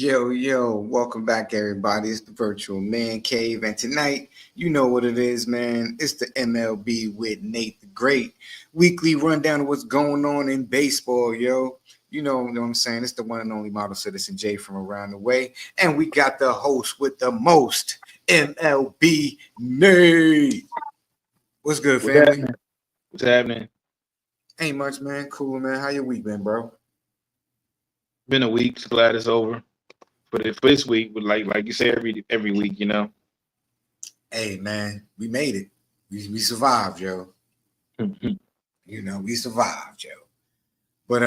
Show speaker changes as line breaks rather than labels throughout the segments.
Yo, welcome back, everybody. It's the virtual Mancave, and tonight, you know what it is, man. It's the MLB with Nate the Great weekly rundown of what's going on in baseball, yo. You know what I'm saying? It's the one and only model citizen Jay from around the way, and we got the host with the most, MLB Nate. What's good,
What's
family?
happening? What's happening?
Ain't much, man. Cool, man. How your week been, bro?
Been a week. Just glad it's over. For this week, but like you say every week,
Hey, man, we made it. We survived, yo.
Mhm.
We survived, yo. But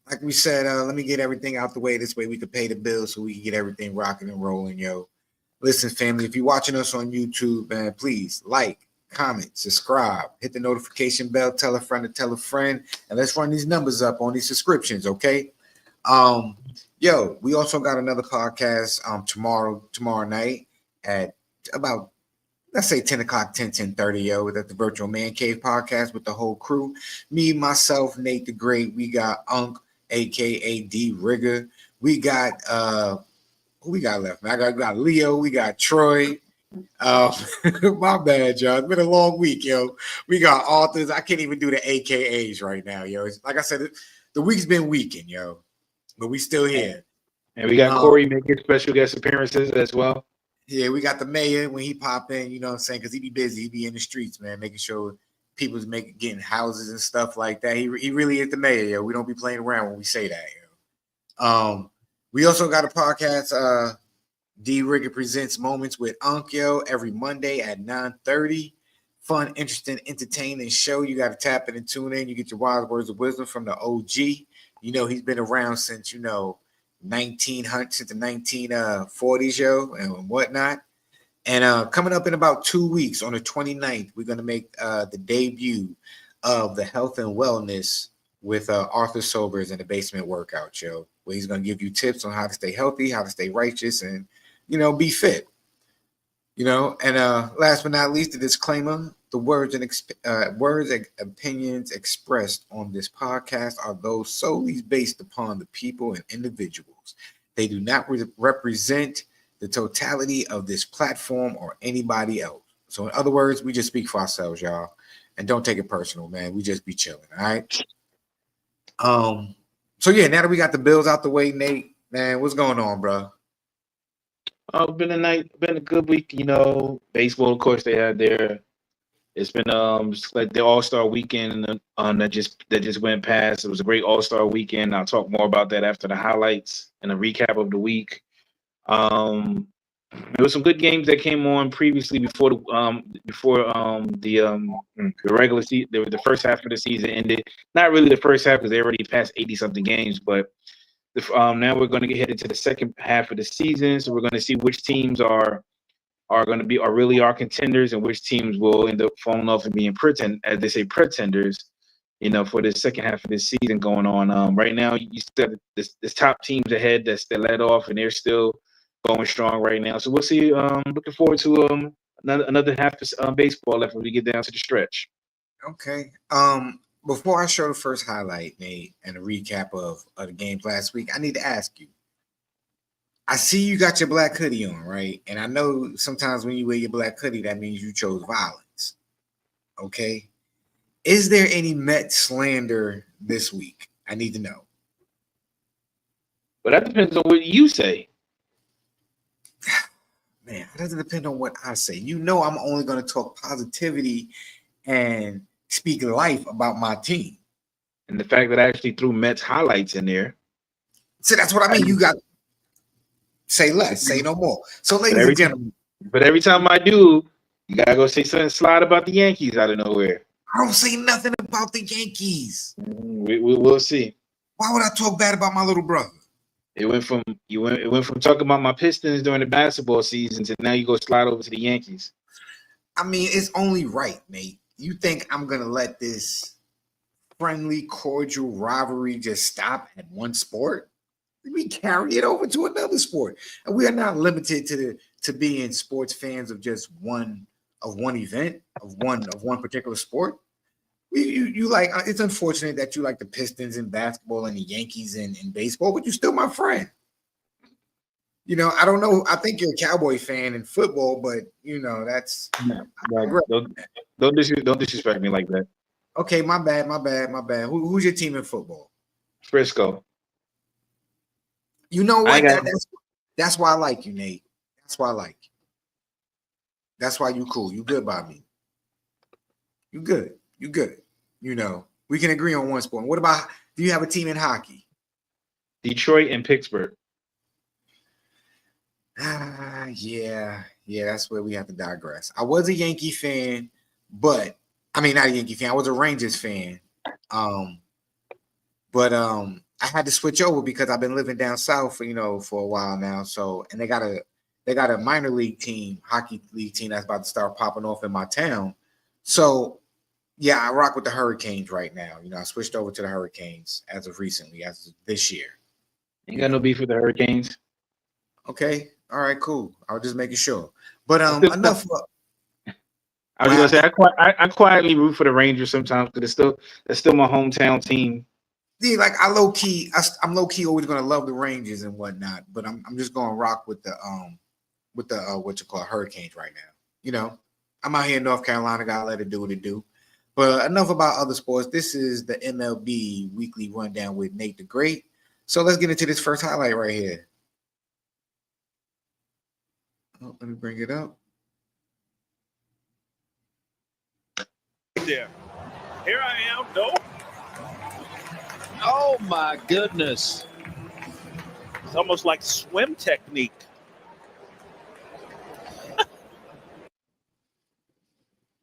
like we said, let me get everything out the way. This way we can pay the bills so we can get everything rocking and rolling, yo. Listen, family, if you're watching us on YouTube, man, please like, comment, subscribe, hit the notification bell, tell a friend to tell a friend, and let's run these numbers up on these subscriptions, okay? Um, we also got another podcast tomorrow night at about let's say 10 o'clock, 10:30, yo, at the Virtual Man Cave podcast with the whole crew. Me, myself, Nate the Great. We got Unc, aka D Rigger. We got who we got left, man? We got Leo, we got Troy. Uh, my bad, y'all. It's been a long week, yo. We got authors. I can't even do the AKAs right now, yo. Like I said, the week's been weakened, yo. But we still here.
And we got
Um,
Corey making special guest appearances as well.
Yeah, we got the mayor when he pop in, you know what I'm saying? Because he be busy. He be in the streets, man, making sure people's getting houses and stuff like that. He really is the mayor, yo. We don't be playing around when we say that, yo. We also got a podcast, D Rigger Presents Moments with Unc, yo, every Monday at 9:30. Fun, interesting, entertaining show. You got to tap it and tune in. You get your wise words of wisdom from the OG. He's been around since, 1900 since the 1940s, yo, and whatnot. And coming up in about 2 weeks on the 29th, we're going to make the debut of the health and wellness with Arthur Sobers in the basement workout show, where he's going to give you tips on how to stay healthy, how to stay righteous, and, be fit. And last but not least, the disclaimer: the words and opinions expressed on this podcast are those solely based upon the people and individuals. They do not represent the totality of this platform or anybody else. So, in other words, we just speak for ourselves, y'all, and don't take it personal, man. We just be chilling, all right? So yeah, now that we got the bills out the way, Nate, man, what's going on, bro?
Been a good week. Baseball, of course, they had their. It's been just like the All Star weekend that just went past. It was a great All Star weekend. I'll talk more about that after the highlights and a recap of the week. Um, There was some good games that came on previously before the regular season. The first half of the season ended. Not really the first half because they already passed 80 something games, but now we're going to get headed to the second half of the season. So we're going to see which teams are going to be are really our contenders and which teams will end up falling off and being as they say, pretenders. For the second half of this season going on. Right now, you said this top teams ahead that led off, and they're still going strong right now. So we'll see. Looking forward to another half of baseball left when we get down to the stretch.
Okay. Before I show the first highlight, Nate, and a recap of the games last week, I need to ask you. I see you got your black hoodie on, right? And I know sometimes when you wear your black hoodie, that means you chose violence. Okay. Is there any Met slander this week? I need to know.
But that depends on what you say.
Man, it doesn't depend on what I say. I'm only going to talk positivity and speak life about my team.
And the fact that I actually threw Mets highlights in there.
So that's what I mean. You got say less, say no more. So, ladies and gentlemen.
But every time I do, you gotta go say something slide about the Yankees out of nowhere.
I don't say nothing about the Yankees.
We'll see.
Why would I talk bad about my little brother?
It went from talking about my Pistons during the basketball season to now you go slide over to the Yankees.
I mean, it's only right, Nate. You think I'm gonna let this friendly, cordial rivalry just stop at one sport? We carry it over to another sport, and we are not limited to being sports fans of just one event of one particular sport. You like it's unfortunate that you like the Pistons in basketball and the Yankees in baseball, but you're still my friend. I don't know. I think you're a Cowboy fan in football, but that's
No, like, don't disrespect me like that.
okay. My bad. Who's your team in football?
Frisco.
You know
I
what?
ain't got
That's why I like you, Nate. That's why I like you. That's why you cool. You good by me. You good. You good. We can agree on one sport. What about? Do you have a team in hockey?
Detroit and Pittsburgh.
Yeah. That's where we have to digress. I was a Yankee fan, but I mean not a Yankee fan. I was a Rangers fan. But I had to switch over because I've been living down south for a while now. So and they got a minor league team, hockey league team that's about to start popping off in my town. So yeah, I rock with the Hurricanes right now. I switched over to the Hurricanes as of recently, as of this year.
Ain't got no beef with the Hurricanes.
Okay. All right, cool. I was just making sure. But enough.
I was gonna say I quietly root for the Rangers sometimes because it's still my hometown team.
See, like I'm low key always gonna love the Rangers and whatnot, but I'm just gonna rock with the what you call Hurricanes right now. I'm out here in North Carolina, gotta let it do what it do. But enough about other sports. This is the MLB weekly rundown with Nate the Great. So let's get into this first highlight right here. Oh, let me bring it up.
There. Here I am. Nope. Oh my goodness. It's almost like swim technique.
I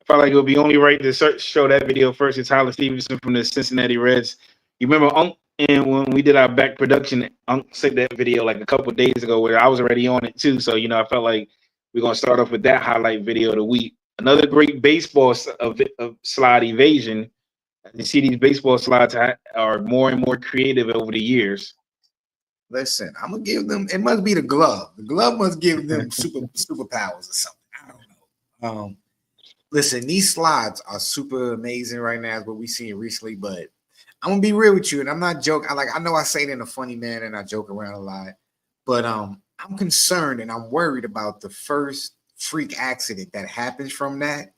felt like it would be only right to show that video first. It's Tyler Stevenson from the Cincinnati Reds. You remember and when we did our back production, sent that video like a couple of days ago where I was already on it too. So, I felt like we're going to start off with that highlight video of the week. Another great baseball slide evasion. You see these baseball slides are more and more creative over the years.
Listen, I'm going to give them, it must be the glove. The glove must give them superpowers or something. I don't know. Listen, these slides are super amazing right now, is what we've seen recently, but I'm gonna be real with you, and I'm not joking. I know I say it in a funny manner and I joke around a lot, but I'm concerned and I'm worried about the first freak accident that happens from that,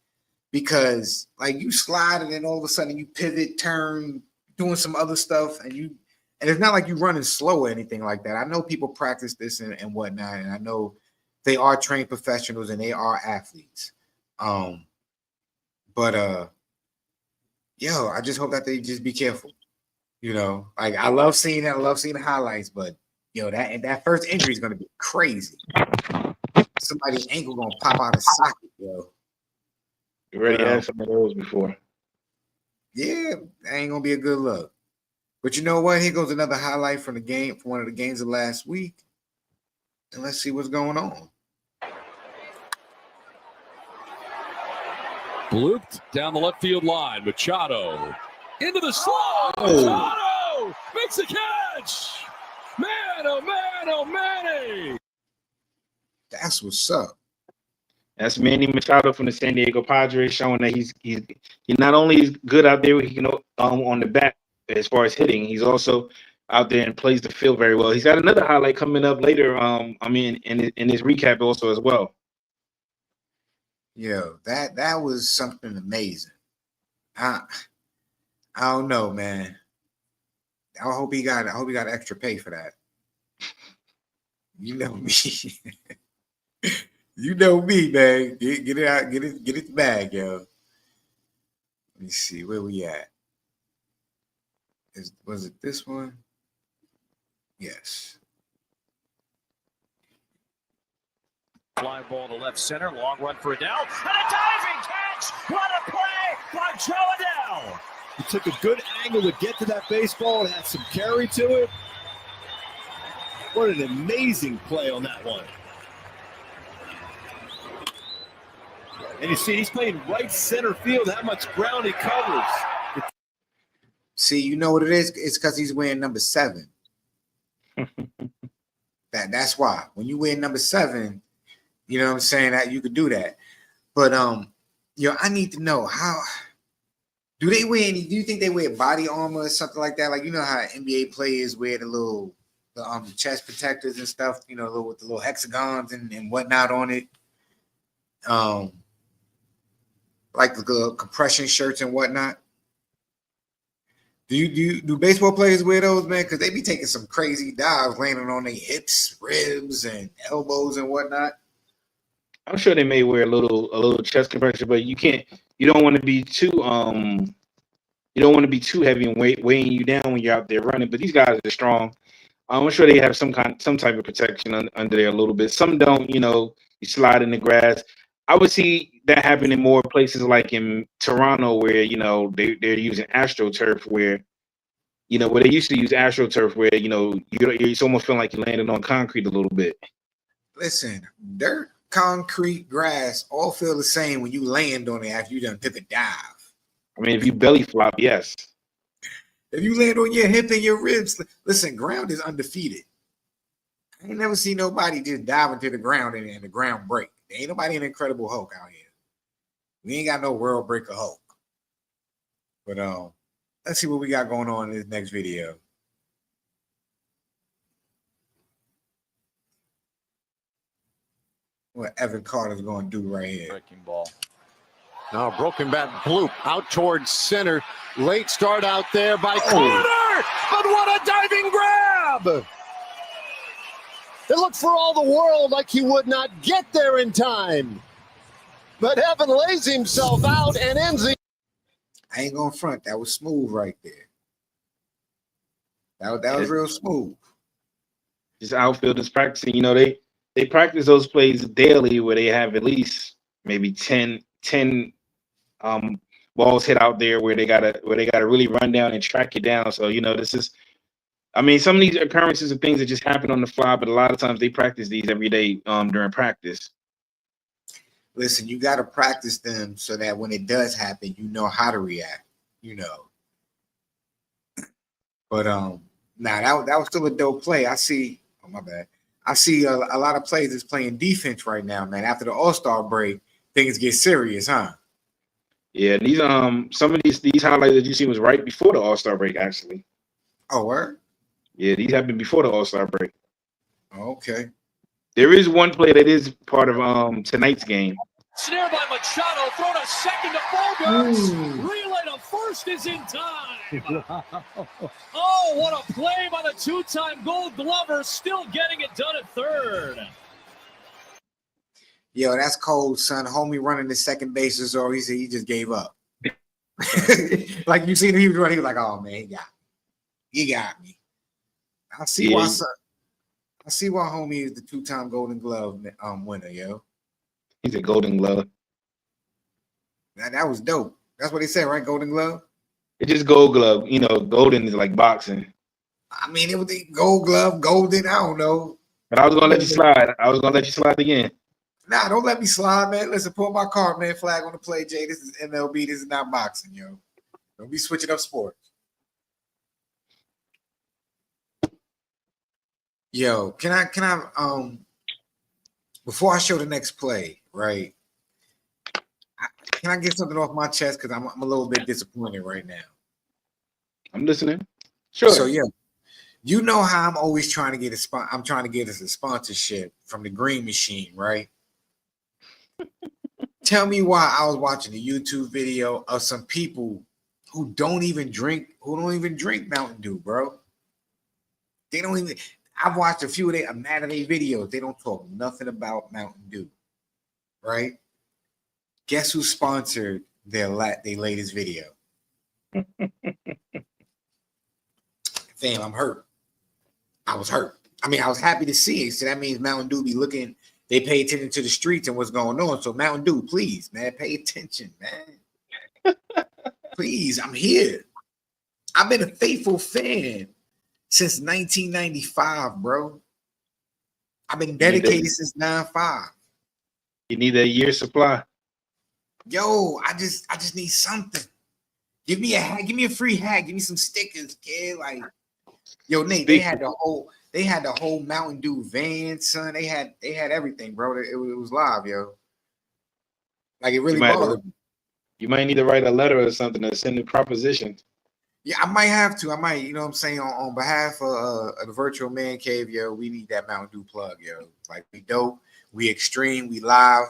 because like you slide and then all of a sudden you pivot, turn, doing some other stuff, and it's not like you're running slow or anything like that. I know people practice this and whatnot, and I know they are trained professionals and they are athletes. But I just hope that they just be careful. Like I love seeing that. I love seeing the highlights, but that first injury is gonna be crazy. Somebody's ankle gonna pop out of socket, yo.
You already had some of those before.
Yeah, that ain't gonna be a good look. But you know what? Here goes another highlight from one of the games of last week. And let's see what's going on.
Blooped down the left field line. Machado into the slot. Machado makes the catch. Man, oh man, oh Manny.
That's what's up.
That's Manny Machado from the San Diego Padres, showing that he's not only is good out there, he can on the bat as far as hitting. He's also out there and plays the field very well. He's got another highlight coming up later. In his recap also as well.
Yo, that was something amazing. I don't know, man. I hope he got extra pay for that. You know me. You know me, man. Get it out, get it the bag, yo. Let me see where we at. Was it this one? Yes.
Fly ball to left center, long run for Adele, and a diving catch! What a play by Joe Adele!
He took a good angle to get to that baseball and had some carry to it. What an amazing play on that one. And you see, he's playing right center field. How much ground he covers.
See, you know what it is? It's because he's wearing number 7. That's why. When you wear number 7, you know what I'm saying, that you could do that. But I need to know, how do they wear do you think they wear body armor or something like that? Like, you know how NBA players wear the little the chest protectors and stuff, you know, with the little hexagons and whatnot on it. Like the compression shirts and whatnot. Do baseball players wear those, man? Because they be taking some crazy dives, landing on their hips, ribs, and elbows and whatnot.
I'm sure they may wear a little chest compression, but you don't want to be too heavy and weighing you down when you're out there running. But these guys are strong. I'm sure they have some type of protection under there a little bit. Some don't, you know, you slide in the grass. I would see that happen in more places like in Toronto where, you know, they're using AstroTurf where they used to use AstroTurf where, you know, it's almost feeling like you're landing on concrete a little bit.
Listen, dirt, concrete, grass all feel the same when you land on it after you done took a dive.
I mean, if you belly flop, yes.
If you land on your hip and your ribs, listen, ground is undefeated. I ain't never seen nobody just dive into the ground and the ground break. There ain't nobody an Incredible Hulk out here. We ain't got no World Breaker Hulk. But let's see what we got going on in this next video. What Evan Carter's going to do right here.
Breaking ball. Now broken bat bloop out towards center. Late start out there by Carter, but what a diving grab! It looked for all the world like he would not get there in time. But Evan lays himself out and ends the...
I ain't going to front. That was smooth right there. That was real smooth.
Just outfielders practicing. You know, they practice those plays daily where they have at least maybe 10 balls hit out there where they gotta really run down and track it down. So, you know, some of these occurrences are things that just happen on the fly, but a lot of times they practice these every day during practice.
Listen, you got to practice them so that when it does happen, you know how to react, you know. But that was still a dope play. I see a lot of players that's playing defense right now, man. After the All-Star break, things get serious, huh?
Yeah, these some of these highlights that you see was right before the All-Star break, actually.
Oh, word?
Yeah, these happened before the All-Star break.
Okay.
There is one play that is part of tonight's game.
Snare by Machado, thrown a second to Bogarts. Relay to first is in time. Oh, what a play by the two-time Gold Glover, still getting it done at third.
Yo, that's cold, son. Homie running the second bases, or he said he just gave up. Like you seen him, he was running. He was like, "Oh man, he got me." I see why, son. I see why homie is the two-time Golden Glove winner, yo.
He's a Golden Glove.
That was dope. That's what they said, right? Golden Glove.
It's just Gold Glove. You know, golden is like boxing.
I mean, it was the Gold Glove, golden. I don't know.
But I was gonna let you slide. I was gonna let you slide again.
Nah, don't let me slide, man. Listen, pull my card, man. Flag on the play, Jay. This is MLB. This is not boxing, yo. Don't be switching up sports. Yo, can I before I show the next play, right? Can I get something off my chest? Because I'm a little bit disappointed right now.
I'm listening. Sure.
So yeah, you know how I'm always trying to get I'm trying to get us a sponsorship from the Green Machine, right? Tell me why I was watching a YouTube video of some people who don't even drink Mountain Dew, bro. They don't even. I've watched a few of their Matinee videos. They don't talk nothing about Mountain Dew, right? Guess who sponsored their latest video? Fam, I'm hurt. I was hurt. I mean, I was happy to see it. So that means Mountain Dew be looking. They pay attention to the streets and what's going on. So Mountain Dew, please, man, pay attention, man. Please, I'm here. I've been a faithful fan since 1995, bro. I've been dedicated since 95.
You need a year's supply.
Yo, I just need something. Give me a hat. Give me a free hat. Give me some stickers, kid. Like, yo, Nate, they had the whole Mountain Dew van, son. They had everything, bro. It was live, yo. Like, it really bothered me.
You might need to write a letter or something to send a proposition.
Yeah, I might have to. I might, you know what I'm saying, on behalf of the virtual man cave, yo, we need that Mountain Dew plug, yo. Like, we dope, we extreme, we live,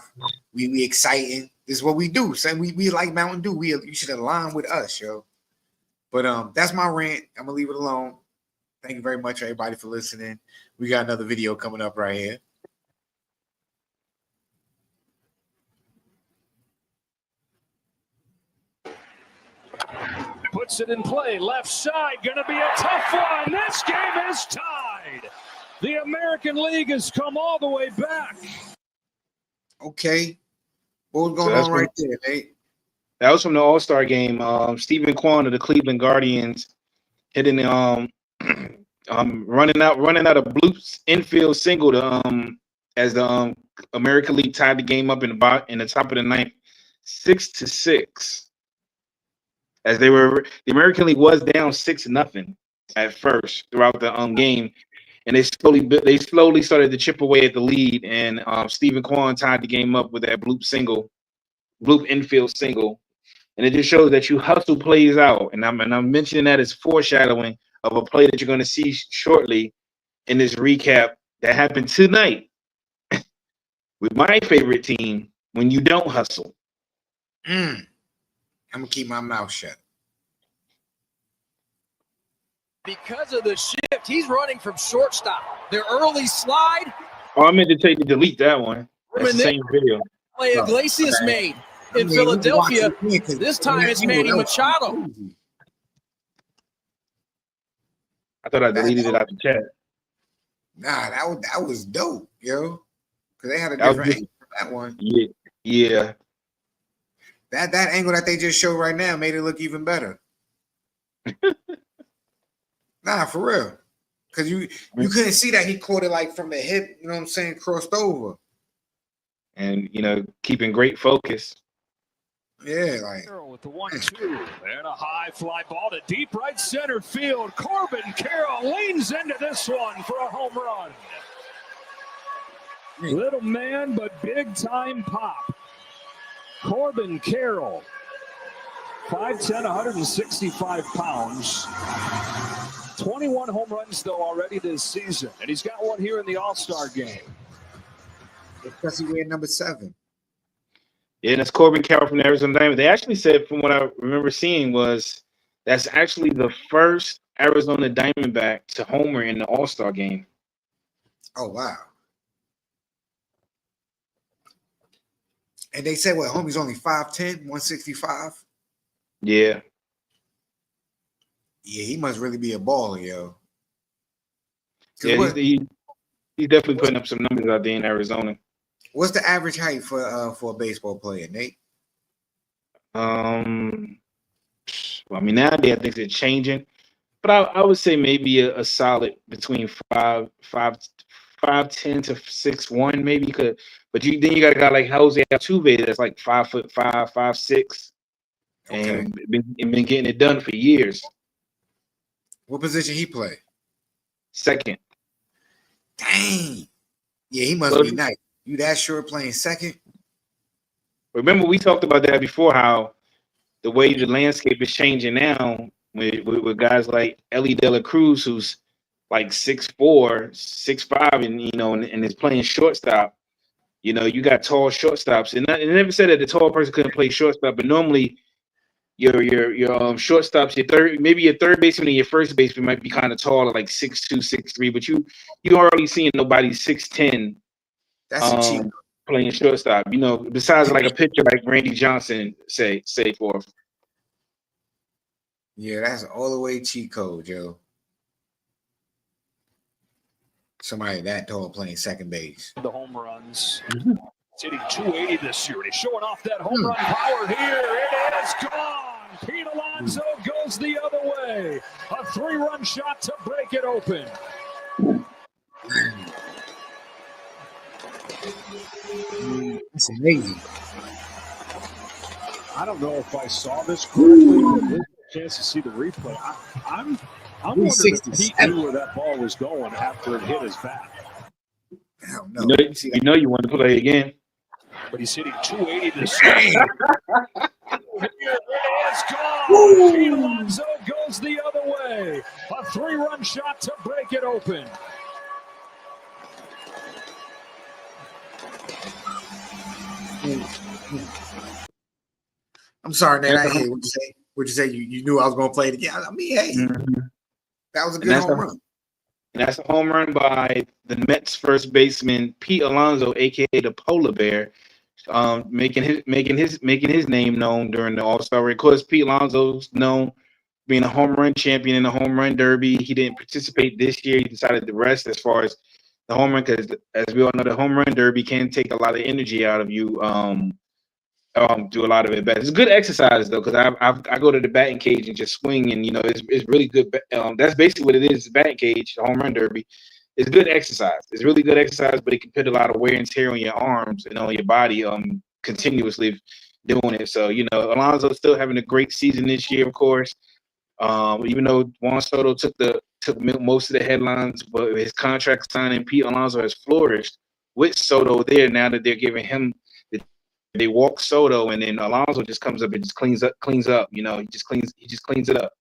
we exciting. This is what we do. So we like Mountain Dew. You should align with us, yo. But that's my rant. I'm gonna leave it alone. Thank you very much, everybody, for listening. We got another video coming up right here.
Puts it in play, left side, gonna be a tough one. This game is tied. The American League has come all the way back.
Okay. What was going on right there, Nate?
That was from the All-Star game. Stephen Kwan of the Cleveland Guardians hitting running out a Bloop's infield single to as the American League tied the game up in the top of the ninth, 6-6. As the American League was down 6-0 at first throughout the game, and they slowly started to chip away at the lead. And Stephen Kwan tied the game up with that Bloop infield single, and it just shows that you hustle plays out. And I'm mentioning that as foreshadowing of a play that you're going to see shortly in this recap that happened tonight with my favorite team. When you don't hustle.
I'm gonna keep my mouth shut.
Because of the shift, he's running from shortstop. Their early slide.
Oh, I meant to delete that one. That's the same video.
Play Iglesias made in Philadelphia. This time it's Manny Machado.
I thought I deleted it out the chat.
Nah, that was dope, yo. Because they had a different angle for that one.
Yeah.
That angle that they just showed right now made it look even better. Nah, for real. Because you couldn't see that he caught it like from the hip, you know what I'm saying, crossed over.
And, keeping great focus.
Yeah, like.
With the 1-2 and a high fly ball to deep right center field. Corbin Carroll leans into this one for a home run. Little man, but big time pop. Corbin Carroll, 5'10", 165 pounds. 21 home runs, though, already this season. And he's got one here in the All-Star game.
Especially wearing number 7.
Yeah, and that's Corbin Carroll from the Arizona Diamondbacks. They actually said, from what I remember seeing, was that's actually the first Arizona Diamondback to homer in the All-Star game.
Oh, wow. And they said, what, homie's only 5'10", 165?
Yeah.
Yeah, he must really be a baller, yo.
Yeah, he's definitely putting up some numbers out there in Arizona.
What's the average height for a baseball player, Nate?
Well, I mean, nowadays I think it's changing, but I would say maybe a solid between 5'10" to 6'1", maybe. But then you got a guy like Jose Altuve that's like 5'5", 5'6", and been getting it done for years.
What position he play?
Second.
Dang. Yeah, he must be nice. You that short playing second?
Remember, we talked about that before, how the way the landscape is changing now with guys like Ellie De La Cruz, who's like 6'4", 6'5", and is playing shortstop. You got tall shortstops, and I never said that the tall person couldn't play shortstop, but normally your shortstops, your third baseman and your first baseman might be kind of taller, like 6'2", 6'3", but you hardly seeing nobody 6'10".
That's cheap.
Playing shortstop, besides like a pitcher like Randy Johnson, say forth.
Yeah, that's all the way cheat code, Joe. Somebody that tall playing second base.
The home runs. It's hitting 280 this year, and he's showing off that home run power here. It is gone. Pete Alonso goes the other way. A 3-run shot to break it open.
That's amazing.
I don't know if I saw this correctly, but there's a chance to see the replay. I'm wondering if he knew where that ball was going after it hit his bat.
I don't know.
You want to play again.
But he's hitting 280 this year. Here it is gone. Pete Alonso goes the open.
I'm sorry, man. I hate what you say. What you say? You knew I was gonna play it again. I mean, hey, that was a good home run.
And that's a home run by the Mets first baseman Pete Alonso, aka the Polar Bear, making his name known during the All-Star break. Of course, Pete Alonso's known being a home run champion in the home run derby. He didn't participate this year. He decided to rest as far as the home run, because as we all know, the home run derby can take a lot of energy out of you. Do a lot of it best. It's good exercise though, because I go to the batting cage and just swing, and it's really good. That's basically what it is. The batting cage, the home run derby. It's good exercise. It's really good exercise, but it can put a lot of wear and tear on your arms and on your body continuously doing it. So Alonso's still having a great season this year, of course. Even though Juan Soto took most of the headlines, but his contract signing, Pete Alonso has flourished with Soto there. Now that they're giving him they walk Soto, and then Alonso just comes up and just cleans up. He just cleans it up.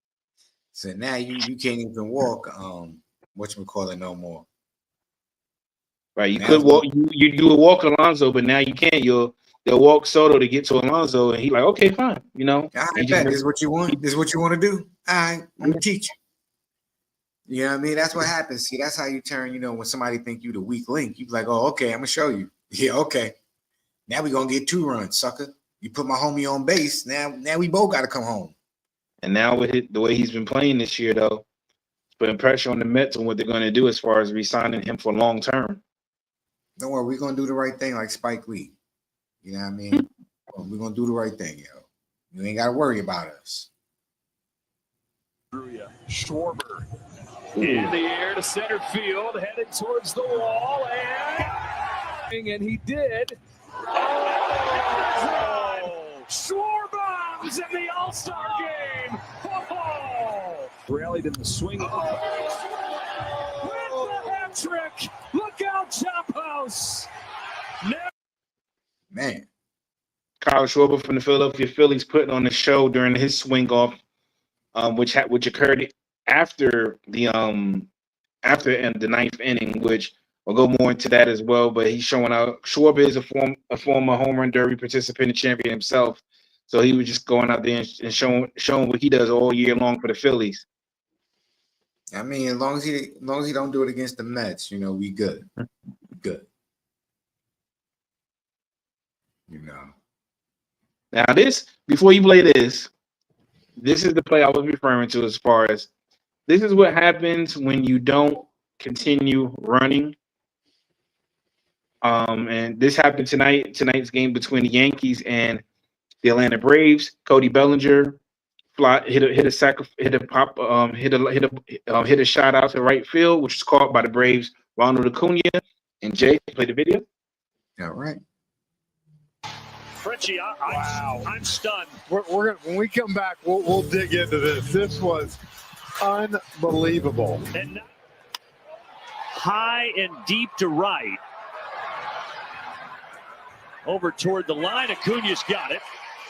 So now you can't even walk whatchamacallit no more.
Right. You could walk you would walk Alonso, but now you can't. They'll walk Soto to get to Alonso, and he's like, okay, fine.
I bet this is what you want. This is what you want to do. All right, I'm gonna teach you. You know what I mean? That's what happens. See, that's how you turn, when somebody think you the weak link, you be like, oh, okay, I'm gonna show you. Yeah, okay. Now we gonna get 2 runs, sucker. You put my homie on base. Now we both gotta come home.
And now with the way he's been playing this year, though, putting pressure on the Mets on what they're gonna do as far as re-signing him for long term.
Don't worry, we're gonna do the right thing like Spike Lee. You know what I mean? We're gonna do the right thing, yo. You ain't gotta worry about us.
Schwarber in the air to center field, headed towards the wall, and he did. Oh, Schwarber's in the All-Star game. Oh, rallied in the swing. With the hat trick. Look out, Chop House.
Man.
Kyle Schwarber from the Philadelphia Phillies putting on the show during his swing off, which occurred after the 9th inning, which we'll go more into that as well. But he's showing out. Schwarber is a former home run derby participant and champion himself, so he was just going out there and showing what he does all year long for the Phillies.
I mean, as long as he don't do it against the Mets, we good. Good.
Now before you play this is the play I was referring to, as far as this is what happens when you don't continue running. And this happened tonight's game between the Yankees and the Atlanta Braves. Cody Bellinger hit a shot out to right field, which was caught by the Braves' Ronald Acuna. And Jay, play the video.
All right.
Frenchie, I'm stunned.
We're when we come back, we'll dig into this. This was unbelievable.
And high and deep to right. Over toward the line, Acuna's got it.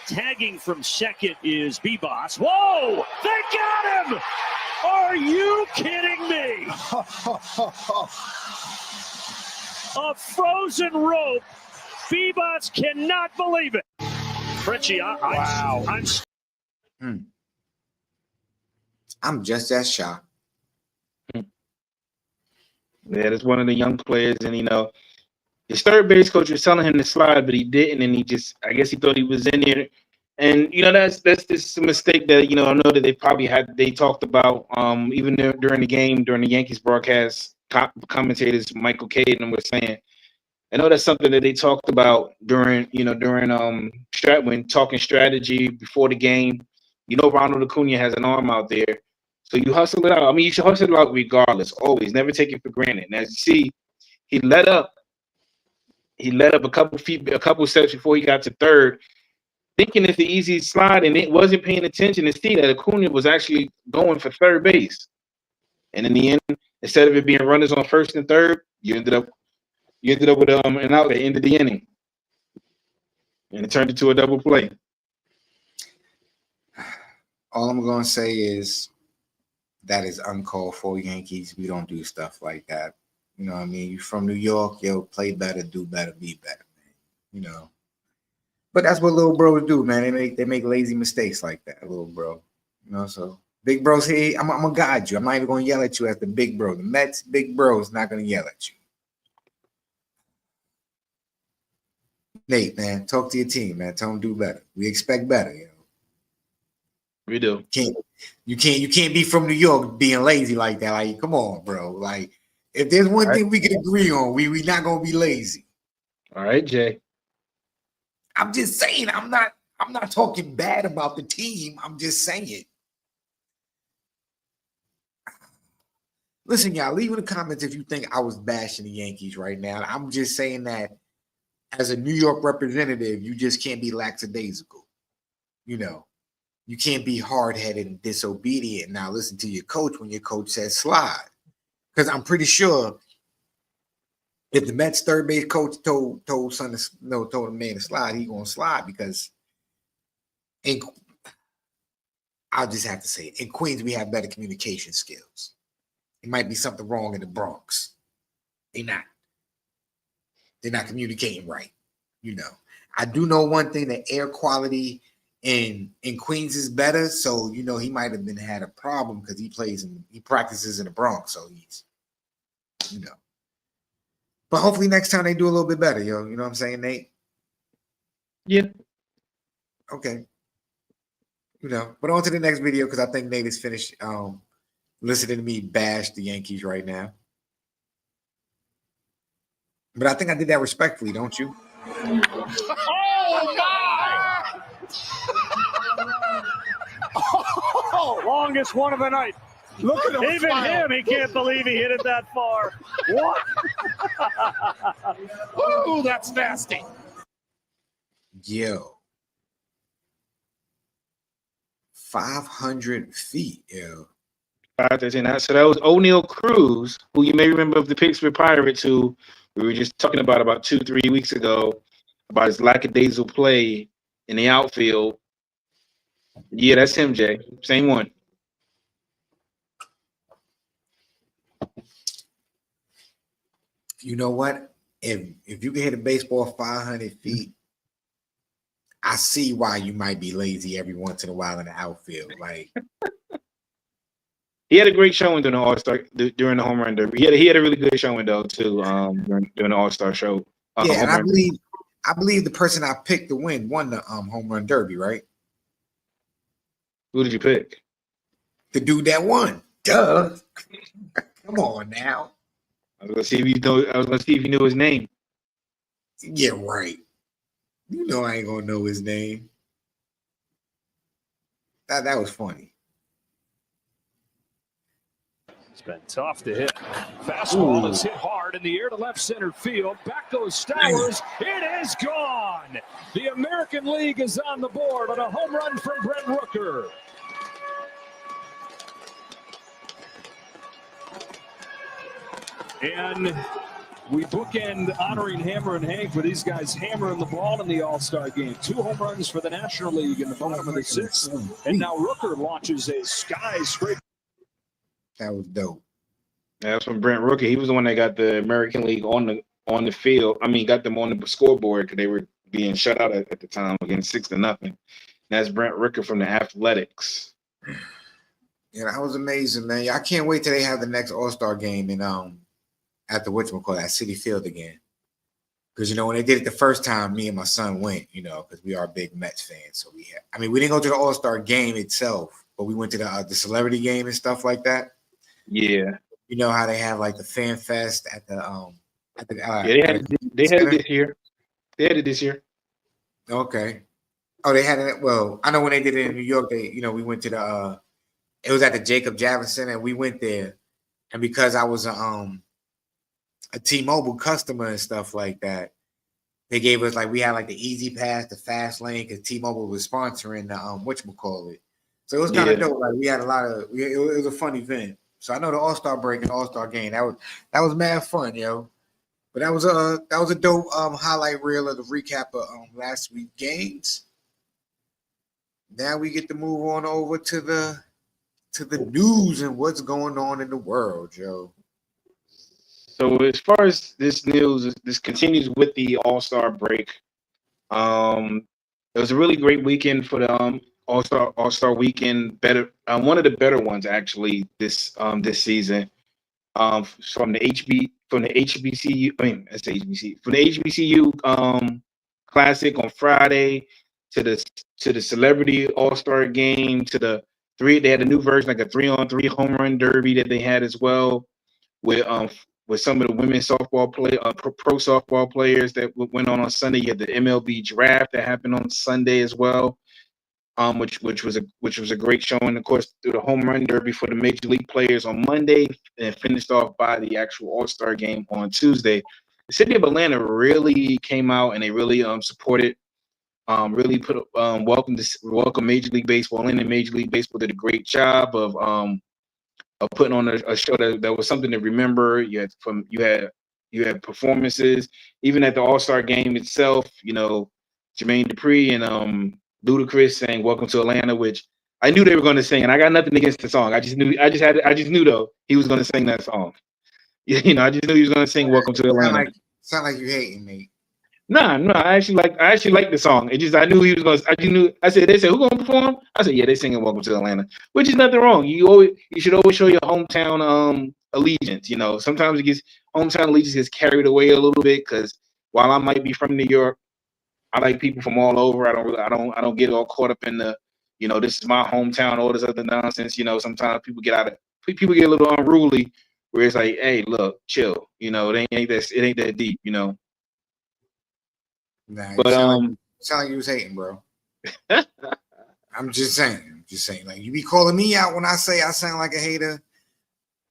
Tagging from second is Bebas. Whoa! They got him! Are you kidding me? A frozen rope. Bebas cannot believe it. Frenchie, I'm
just as shocked.
Yeah, that's one of the young players, and his third base coach was telling him to slide, but he didn't, and I guess he thought he was in there. And that's just a mistake that I know that they talked about even during the Yankees broadcast. Commentators Michael Caden was saying, I know that's something that they talked about during when talking strategy before the game. Ronald Acuna has an arm out there, so you hustle it out. I mean, you should hustle it out regardless, always, never take it for granted. And as you see, he let up a couple steps before he got to third, thinking it's the easy slide, and it wasn't paying attention to see that Acuna was actually going for third base. And in the end, instead of it being runners on first and third, you ended up with an out at the end of the inning, and it turned into a double play.
All I'm gonna say is that is uncalled for. Yankees, we don't do stuff like that. You know what I mean? You from New York, yo, play better, do better, be better, man. You know. But that's what little bros do, man. They make lazy mistakes like that, little bro. You know, so big bros here, I'm gonna guide you. I'm not even gonna yell at you as the big bro. The Mets big bro is not gonna yell at you. Nate, man, talk to your team, man. Tell them do better. We expect better, you know.
We do.
You can't be from New York being lazy like that. Like, come on, bro. Like, if there's one thing we can agree on, we not gonna be lazy.
All right, Jay.
I'm just saying, I'm not talking bad about the team. I'm just saying. Listen, y'all, leave in the comments if you think I was bashing the Yankees right now. I'm just saying that as a New York representative, you just can't be lackadaisical. You know, you can't be hard-headed and disobedient. Now listen to your coach when your coach says slide. Because I'm pretty sure if the Mets third base coach told the man to slide, he's gonna slide because I'll just have to say it. In Queens, we have better communication skills. It might be something wrong in the Bronx. They're not communicating right. You know, I do know one thing: the air quality in Queens is better. So you know, he might have had a problem because he practices in the Bronx. So he's, you know. But hopefully next time they do a little bit better, yo. You know what I'm saying, Nate?
Yeah.
Okay. You know, but on to the next video because I think Nate is finished listening to me bash the Yankees right now. But I think I did that respectfully, don't you?
Oh, my!
Oh, longest one of the night.
Look at him.
Even him, he can't believe he hit it that far. What?
Ooh, that's nasty.
Yo. 500 feet, yo.
513. So that was O'Neal Cruz, who you may remember of the Pittsburgh Pirates, who we were just talking about 2-3 weeks ago, about his lackadaisical play in the outfield. Yeah, that's him, Jay. Same one.
You know what? If you can hit a baseball 500 feet, I see why you might be lazy every once in a while in the outfield. Like,
he had a great showing during the All-Star during the home run derby. He had a really good showing though too. During the All-Star show.
yeah, and I believe the person I picked to win won the home run derby, right?
Who did you pick?
The dude that won. Duh. Come on now.
I was gonna see if you knew his name.
Yeah, right. You know I ain't gonna know his name. That was funny.
It's been tough to hit. Fastball is hit hard in the air to left center field. Back goes Stowers. It is gone. The American League is on the board on a home run from Brent Rooker. And we bookend honoring Hammer and Hank with these guys hammering the ball in the All-Star game. 2 home runs for the National League in the bottom of the 6th. And now Rooker launches a skyscraper.
That was dope.
That's from Brent Rooker. He was the one that got the American League on the field. I mean, got them on the scoreboard because they were being shut out at the time against 6-0. That's Brent Rooker from the Athletics.
Yeah, that was amazing, man. I can't wait till they have the next All-Star game in at the whatchamacallit, at City Field again. Because, you know, when they did it the first time, me and my son went, you know, because we are big Mets fans. So we didn't go to the All-Star game itself, but we went to the celebrity game and stuff like that.
Yeah.
You know how they have like the fan fest at the
yeah, they had it this year. They had it this year.
Okay. Oh, they had it. Well, I know when they did it in New York, we went to the it was at the Jacob Javits Center, and we went there. And because I was a T-Mobile customer and stuff like that, they gave us we had the Easy Pass, the Fast Lane, because T-Mobile was sponsoring the whatchamacallit. So it was kind of dope. We had it was a fun event. So I know the All-Star break and All-Star game. That was mad fun, yo. But that was a dope highlight reel of the recap of last week's games. Now we get to move on over to the to the news and what's going on in the world, Joe.
So as far as this news, this continues with the All-Star break. It was a really great weekend for the All-Star weekend. Better, one of the better ones actually this season. From the HBCU. I mean, that's HBC from the HBCU Classic on Friday to the Celebrity All-Star Game to the three. They had a new version, like a 3-on-3 home run derby that they had as well with some of the women's softball pro softball players that went on Sunday. You had the MLB draft that happened on Sunday as well, which was a great showing. Of course, through the home run derby for the major league players on Monday, and finished off by the actual All-Star game on Tuesday. The city of Atlanta really came out and they really supported. Really welcome Major League Baseball in, and Major League Baseball did a great job of putting on a show that was something to remember. You had performances, even at the All-Star game itself. You know, Jermaine Dupri and Ludacris sang "Welcome to Atlanta," which I knew they were going to sing, and I got nothing against the song. I just knew though he was going to sing that song. You know, I just knew he was going to sing "Welcome to Atlanta."
Sound like you hating me.
No, I actually like the song. It just I knew he was going. I said they said who gonna perform? I said yeah, they singing "Welcome to Atlanta," which is nothing wrong. You should always show your hometown allegiance. You know, sometimes hometown allegiance gets carried away a little bit because while I might be from New York, I like people from all over. I don't get all caught up in the, you know, this is my hometown, all this other nonsense. You know, sometimes people get a little unruly where it's like, hey, look, chill. You know, it ain't that deep. You know.
Nah,
but
sound like you was hating, bro. I'm just saying. Like you be calling me out when I say I sound like a hater.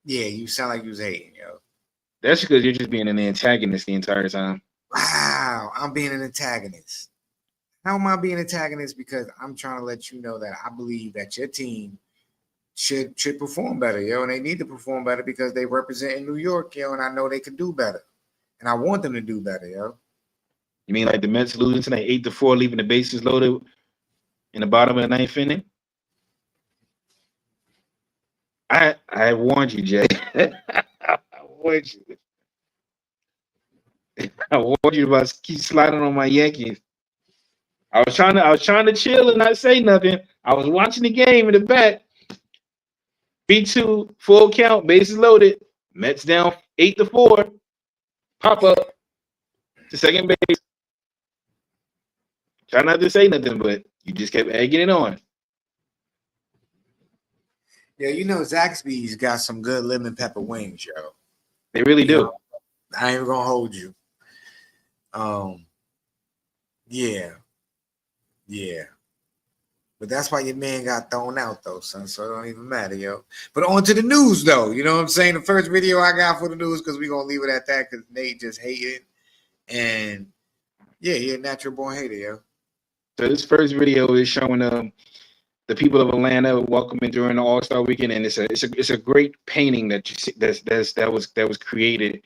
Yeah, you sound like you was hating, yo.
That's because you're just being an antagonist the entire time.
Wow, I'm being an antagonist. How am I being an antagonist? Because I'm trying to let you know that I believe that your team should perform better, yo, and they need to perform better because they represent in New York, yo, and I know they can do better, and I want them to do better, yo.
You mean like the Mets losing tonight 8-4, leaving the bases loaded in the bottom of the ninth inning? I warned you, Jay. I warned you. I warned you about keep sliding on my Yankees. I was trying to chill and not say nothing. I was watching the game in the back. 3-2, full count, bases loaded. Mets down 8-4. Pop up to second base. Try not to say nothing, but you just kept egging it on.
Yeah, you know Zaxby's got some good lemon pepper wings, yo.
They really do.
I ain't even gonna hold you. Yeah. But that's why your man got thrown out, though, son. So it don't even matter, yo. But on to the news, though. You know what I'm saying? The first video I got for the news, because we're going to leave it at that, because Nate just hated. And, yeah, he a natural born hater, yo.
So this first video is showing the people of Atlanta welcoming during the All-Star weekend, and it's a great painting that you see that was created,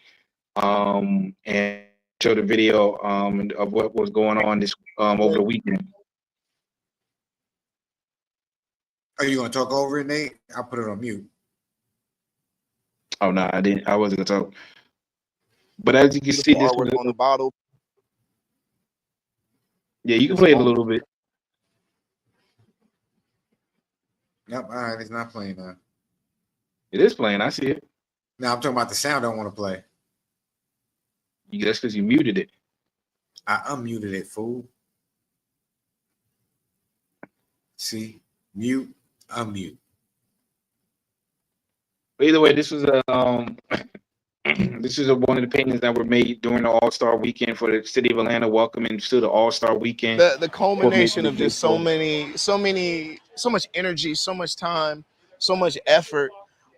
and show the video of what was going on this over the weekend.
Are you going to talk over it, Nate? I'll put it on mute.
Oh, no, I didn't. I wasn't going to talk. But as you can see, this
artwork on the bottle.
Yeah, you can play it a little bit.
Nope, all right, it's not playing now.
It is playing. I see it.
No, I'm talking about the sound I don't want to play.
That's because you muted it.
I unmuted it, fool. See? Mute, unmute.
But either way, this was this is one of the paintings that were made during the All-Star weekend for the city of Atlanta, welcoming to the All-Star weekend.
The culmination of just so much energy, so much time, so much effort,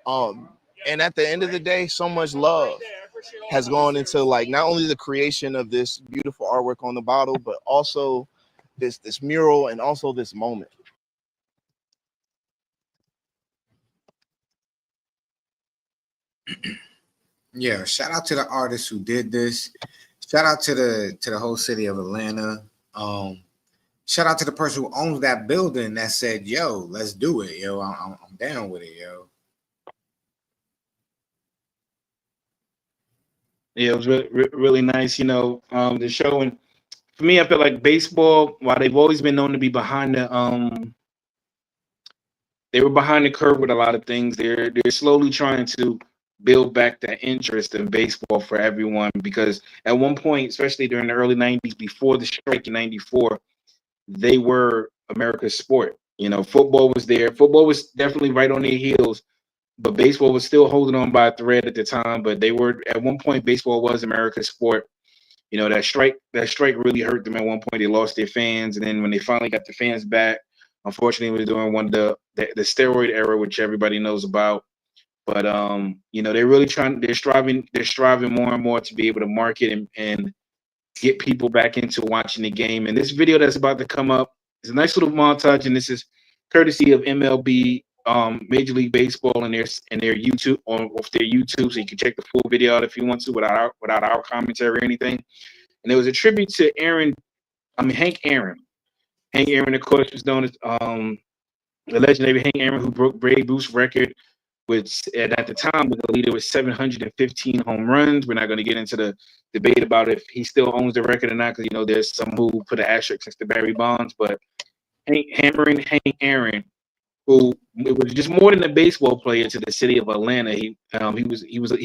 and at the end of the day, so much love has gone into like not only the creation of this beautiful artwork on the bottle, but also this mural and also this moment.
Yeah, shout out to the artists who did this. Shout out to the whole city of Atlanta. shout out to the person who owns that building that said, "Yo, let's do it, yo. I'm down with it, yo."
Yeah, it was really nice, the show. And for me, I feel like baseball, while they've always been known to be they were behind the curve with a lot of things. They're slowly trying to build back that interest in baseball for everyone, because at one point, especially during the early 90s, before the strike in 94, they were America's sport. Football was there. Football was definitely right on their heels, but baseball was still holding on by a thread at the time. But they were, at one point, baseball was America's sport. That strike really hurt them at one point. They lost their fans, and then when they finally got the fans back, unfortunately, it was during one of the steroid era, which everybody knows about. But they're really they're striving more and more to be able to market and get people back into watching the game. And this video that's about to come up is a nice little montage, and this is courtesy of MLB, Major League Baseball, and their YouTube, off their YouTube, so you can check the full video out if you want to, without our commentary or anything. And it was a tribute to Hank Aaron. Hank Aaron, of course, was known as the legendary Hank Aaron, who broke Babe Ruth's record, which at the time was the leader with 715 home runs. We're not going to get into the debate about if he still owns the record or not, because there's some who put an asterisk next to Barry Bonds. But Hank Aaron, who was just more than a baseball player to the city of Atlanta. He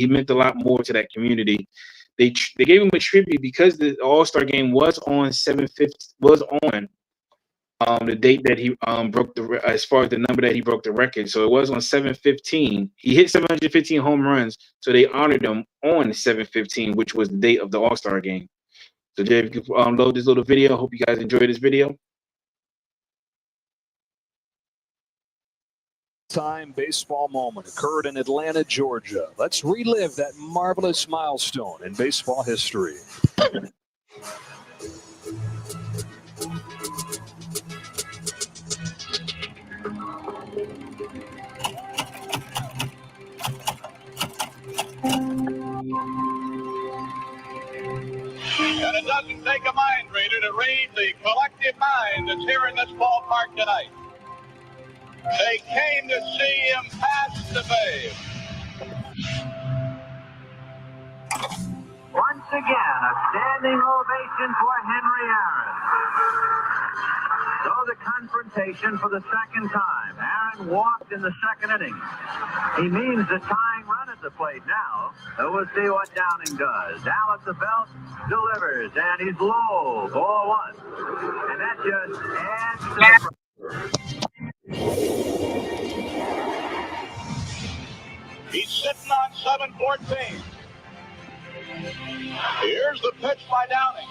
meant a lot more to that community. They gave him a tribute because the All-Star game was on the date that he broke as far as the number that he broke the record. So it was on 7/15. He hit 715 home runs, so they honored him on 7/15, which was the date of the All-Star game. So Jay, if you can load this little video. Hope you guys enjoyed this video.
Time baseball moment occurred in Atlanta, Georgia. Let's relive that marvelous milestone in baseball history.
And it doesn't take a mind reader to read the collective mind that's here in this ballpark tonight. They came to see him pass the babe.
Once again, a standing ovation for Henry Aaron. So the confrontation for the second time. Aaron walked in the second inning. He means the tying run at the plate now. So we'll see what Downing does. Al at the belt delivers, and he's low, ball one. And that just adds to the...
He's sitting on 7-14. Here's the pitch by Downing.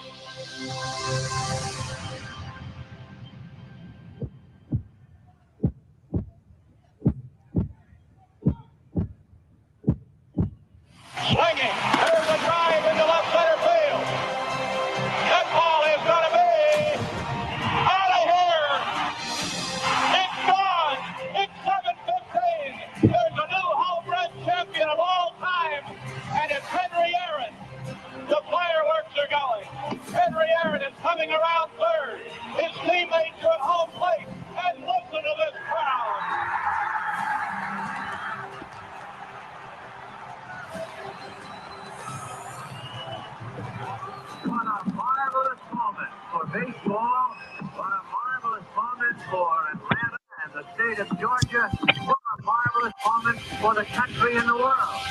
Swinging. There's a drive into left center field. That ball is going to be out of here. It's gone. It's 7:15. There's a new home run champion of all time, and it's Henry Aaron. The fireworks are going. Henry Aaron is coming around third. His teammates are at home plate, and listen to this crowd.
What a marvelous moment for baseball. What a marvelous moment for Atlanta and the state of Georgia. What a marvelous moment for the country and the world.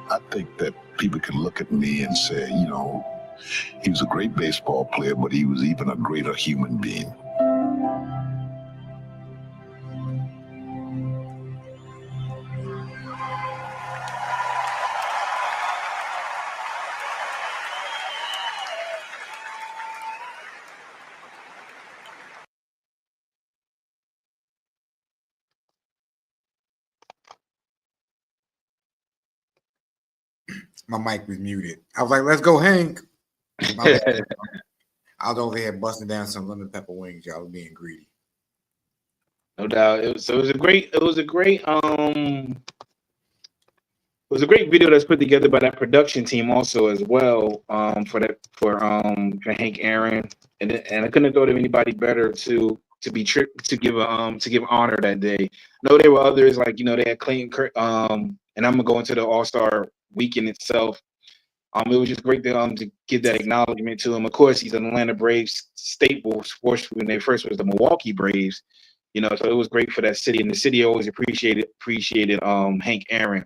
I think that people can look at me and say, he was a great baseball player, but he was even a greater human being.
My mic was muted. I was like, "Let's go, Hank." I was over here busting down some lemon pepper wings. Y'all was being greedy.
No doubt. It was a great video that's put together by that production team also as well. For Hank Aaron, and I couldn't have thought of anybody better to give honor that day. No, there were others like they had Clayton Kirk, and I'm gonna go into the All-Star weekend itself. It was just great to give that acknowledgement to him. Of course, he's an Atlanta Braves staple sports when they first was the Milwaukee Braves, so it was great for that city, and the city always appreciated Hank Aaron.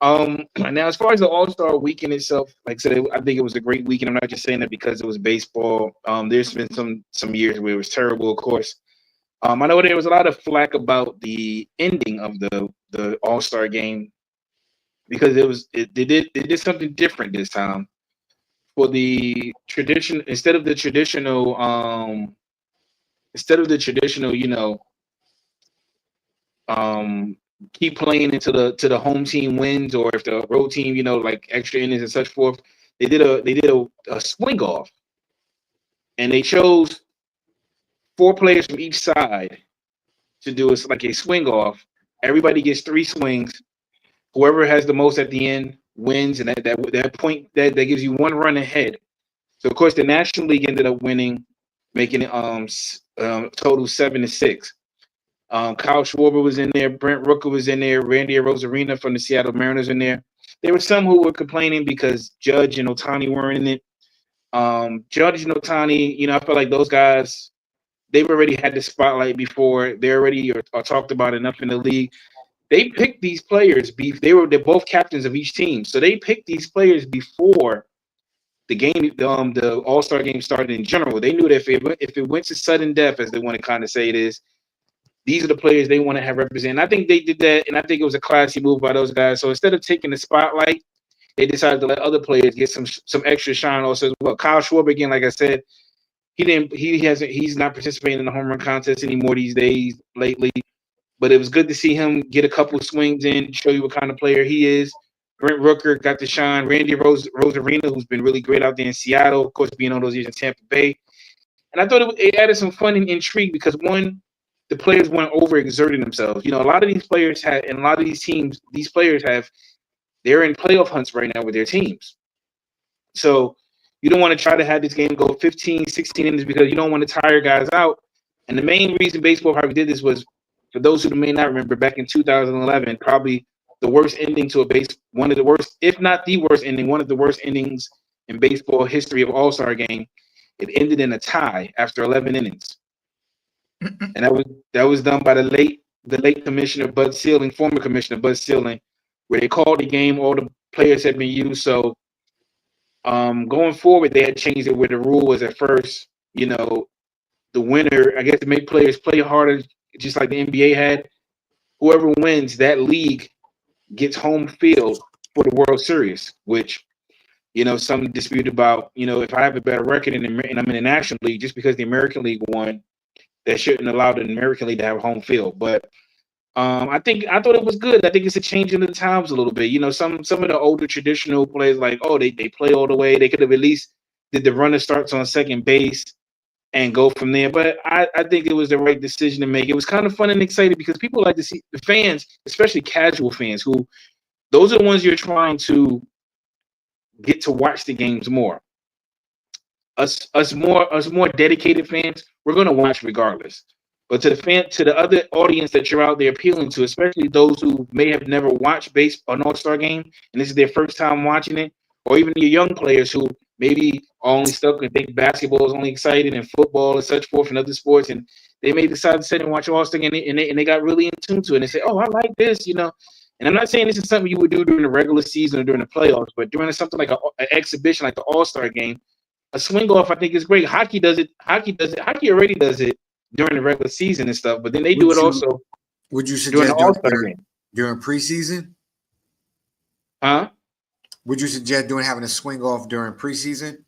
Now as far as the All-Star weekend itself, like I said, I think it was a great weekend. I'm not just saying that because it was baseball. There's been some years where it was terrible, of course. I know there was a lot of flack about the ending of the All-Star game because they did something different this time. For the tradition, instead of the traditional, keep playing until the home team wins, or if the road team, like extra innings and such forth, they did a swing off, and they chose 4 players from each side to do like a swing off. Everybody gets 3 swings. Whoever has the most at the end wins, and that point that gives you 1 run ahead. So of course the National League ended up winning, making it total 7-6. Kyle Schwarber was in there, Brent Rooker was in there, Randy Arozarena from the Seattle Mariners in there. There were some who were complaining because Judge and Ohtani weren't in it. Judge and Ohtani, I feel like those guys, they've already had the spotlight before. They already are talked about enough in the league. They picked these players. They're both captains of each team, so they picked these players before the game, the All-Star game started in general. They knew that if it went to sudden death, as they want to kind of say it is, these are the players they want to have represent. I think they did that, and I think it was a classy move by those guys. So instead of taking the spotlight, they decided to let other players get some extra shine also as well. Kyle Schwarber, again, like I said, he's not participating in the home run contest anymore these days lately. But it was good to see him get a couple swings in, show you what kind of player he is. Brent Rooker got to shine. Randy Rosarena, who's been really great out there in Seattle, of course, being all those years in Tampa Bay. And I thought it added some fun and intrigue because, one, the players weren't overexerting themselves. A lot of these players and a lot of these teams, these players they're in playoff hunts right now with their teams. So you don't want to try to have this game go 15, 16 innings because you don't want to tire guys out. And the main reason baseball probably did this was, for those who may not remember, back in 2011, probably the worst ending to one of the worst, if not the worst ending, one of the worst endings in baseball history of All-Star game. It ended in a tie after 11 innings. And that was done by the late commissioner, former commissioner Bud Selig, where they called the game, all the players had been used. So going forward, they had changed it where the rule was at first, the winner, I guess, to make players play harder, just like the NBA had. Whoever wins that league gets home field for the World Series, which, some dispute about, if I have a better record and I'm in the National League, just because the American League won, that shouldn't allow the American League to have home field. But I thought it was good. I think it's a change in the times a little bit. Some of the older traditional players, like, they play all the way. They could have at least did the runner starts on second base and go from there. But I think it was the right decision to make. It was kind of fun and exciting because people like to see the fans, especially casual fans, who those are the ones you're trying to get to watch the games more. Us more dedicated fans, we're gonna watch regardless. But to the other audience that you're out there appealing to, especially those who may have never watched an All-Star game and this is their first time watching it, or even your young players who maybe are only stuck and think basketball is only exciting and football and such forth and other sports, and they may decide to sit and watch All-Star game and they got really in tune to it and they say, oh, I like this, And I'm not saying this is something you would do during the regular season or during the playoffs, but during something like an exhibition like the All-Star game, a swing off I think is great. Hockey does it. Hockey already does it during the regular season and stuff, but then they do it also.
Would you suggest during preseason?
Huh?
Would you suggest having a swing off during preseason?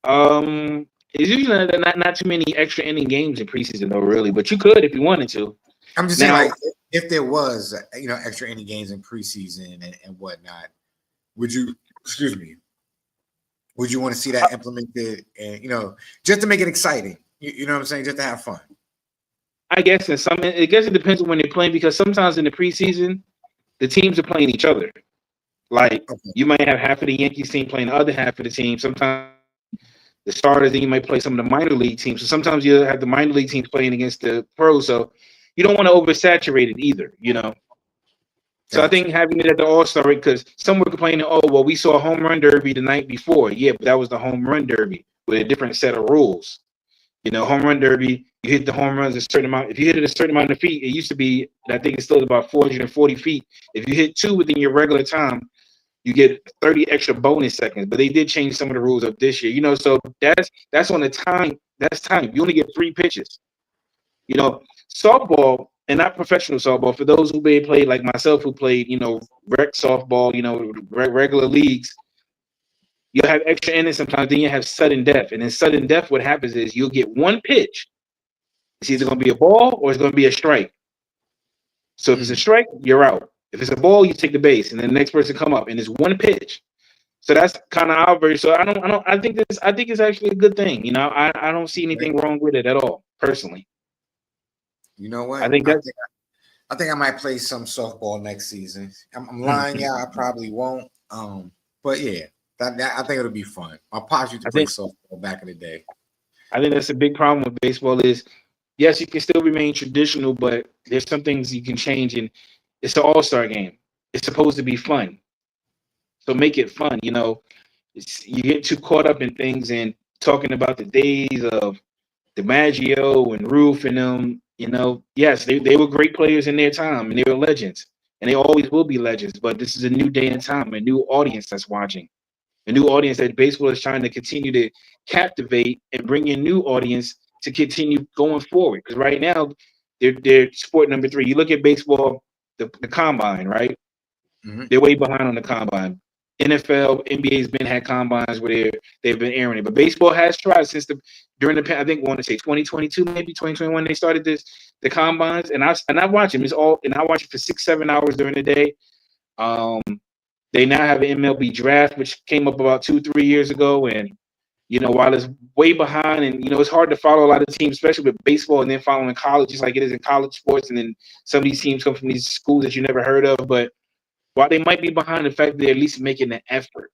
It's usually not too many extra inning games in preseason though, really. But you could if you wanted to.
I'm just saying, like, if there was, extra inning games in preseason and whatnot, would you? Excuse me. Would you want to see that implemented, and just to make it exciting? You know what I'm saying? Just to have fun.
I guess it depends on when they're playing, because sometimes in the preseason, the teams are playing each other. Like you might have half of the Yankees team playing the other half of the team. Sometimes the starters, then you might play some of the minor league teams. So sometimes you have the minor league teams playing against the pros. So you don't want to oversaturate it either, So I think having it at the All-Star break, because some were complaining, oh, well, we saw a home run derby the night before. Yeah, but that was the home run derby with a different set of rules. Home run derby, you hit the home runs a certain amount. If you hit it a certain amount of feet, it used to be, I think it's still about 440 feet. If you hit 2 within your regular time, you get 30 extra bonus seconds. But they did change some of the rules up this year. So that's on the time. That's time. You only get 3 pitches. Softball, and not professional softball, for those who may play like myself, who played, rec softball, regular leagues, you'll have extra innings sometimes, then you have sudden death. And in sudden death, what happens is you'll get 1 pitch. It's either going to be a ball or it's going to be a strike. So if it's a strike, you're out. If it's a ball, you take the base, and then the next person come up, and it's 1 pitch. So that's kind of our version. So I think it's actually a good thing. I don't see anything wrong with it at all, personally.
You know what?
I think
I might play some softball next season. I'm lying, yeah, I probably won't. But yeah, I think it'll be fun. My pops used to play softball back in the day.
I think that's a big problem with baseball is, yes, you can still remain traditional, but there's some things you can change, and it's an all-star game. It's supposed to be fun. So make it fun, you get too caught up in things and talking about the days of DiMaggio and Roof and them, yes, they were great players in their time, and they were legends, and they always will be legends, but this is a new day and time, a new audience that's watching, a new audience that baseball is trying to continue to captivate and bring in new audience to continue going forward. Because right now, they're sport number 3. You look at baseball, the combine, right? Mm-hmm. They're way behind on the combine. NFL, NBA's had combines where they've been airing it, but baseball has tried since during the I think I want to say 2022, maybe 2021, they started the combines, and I watch them. I watch it for 6-7 hours during the day. They now have an MLB draft, which came up about 2-3 years ago, and while it's way behind, and it's hard to follow a lot of teams, especially with baseball, and then following college, just like it is in college sports, and then some of these teams come from these schools that you never heard of, but while they might be behind, the fact that they're at least making an effort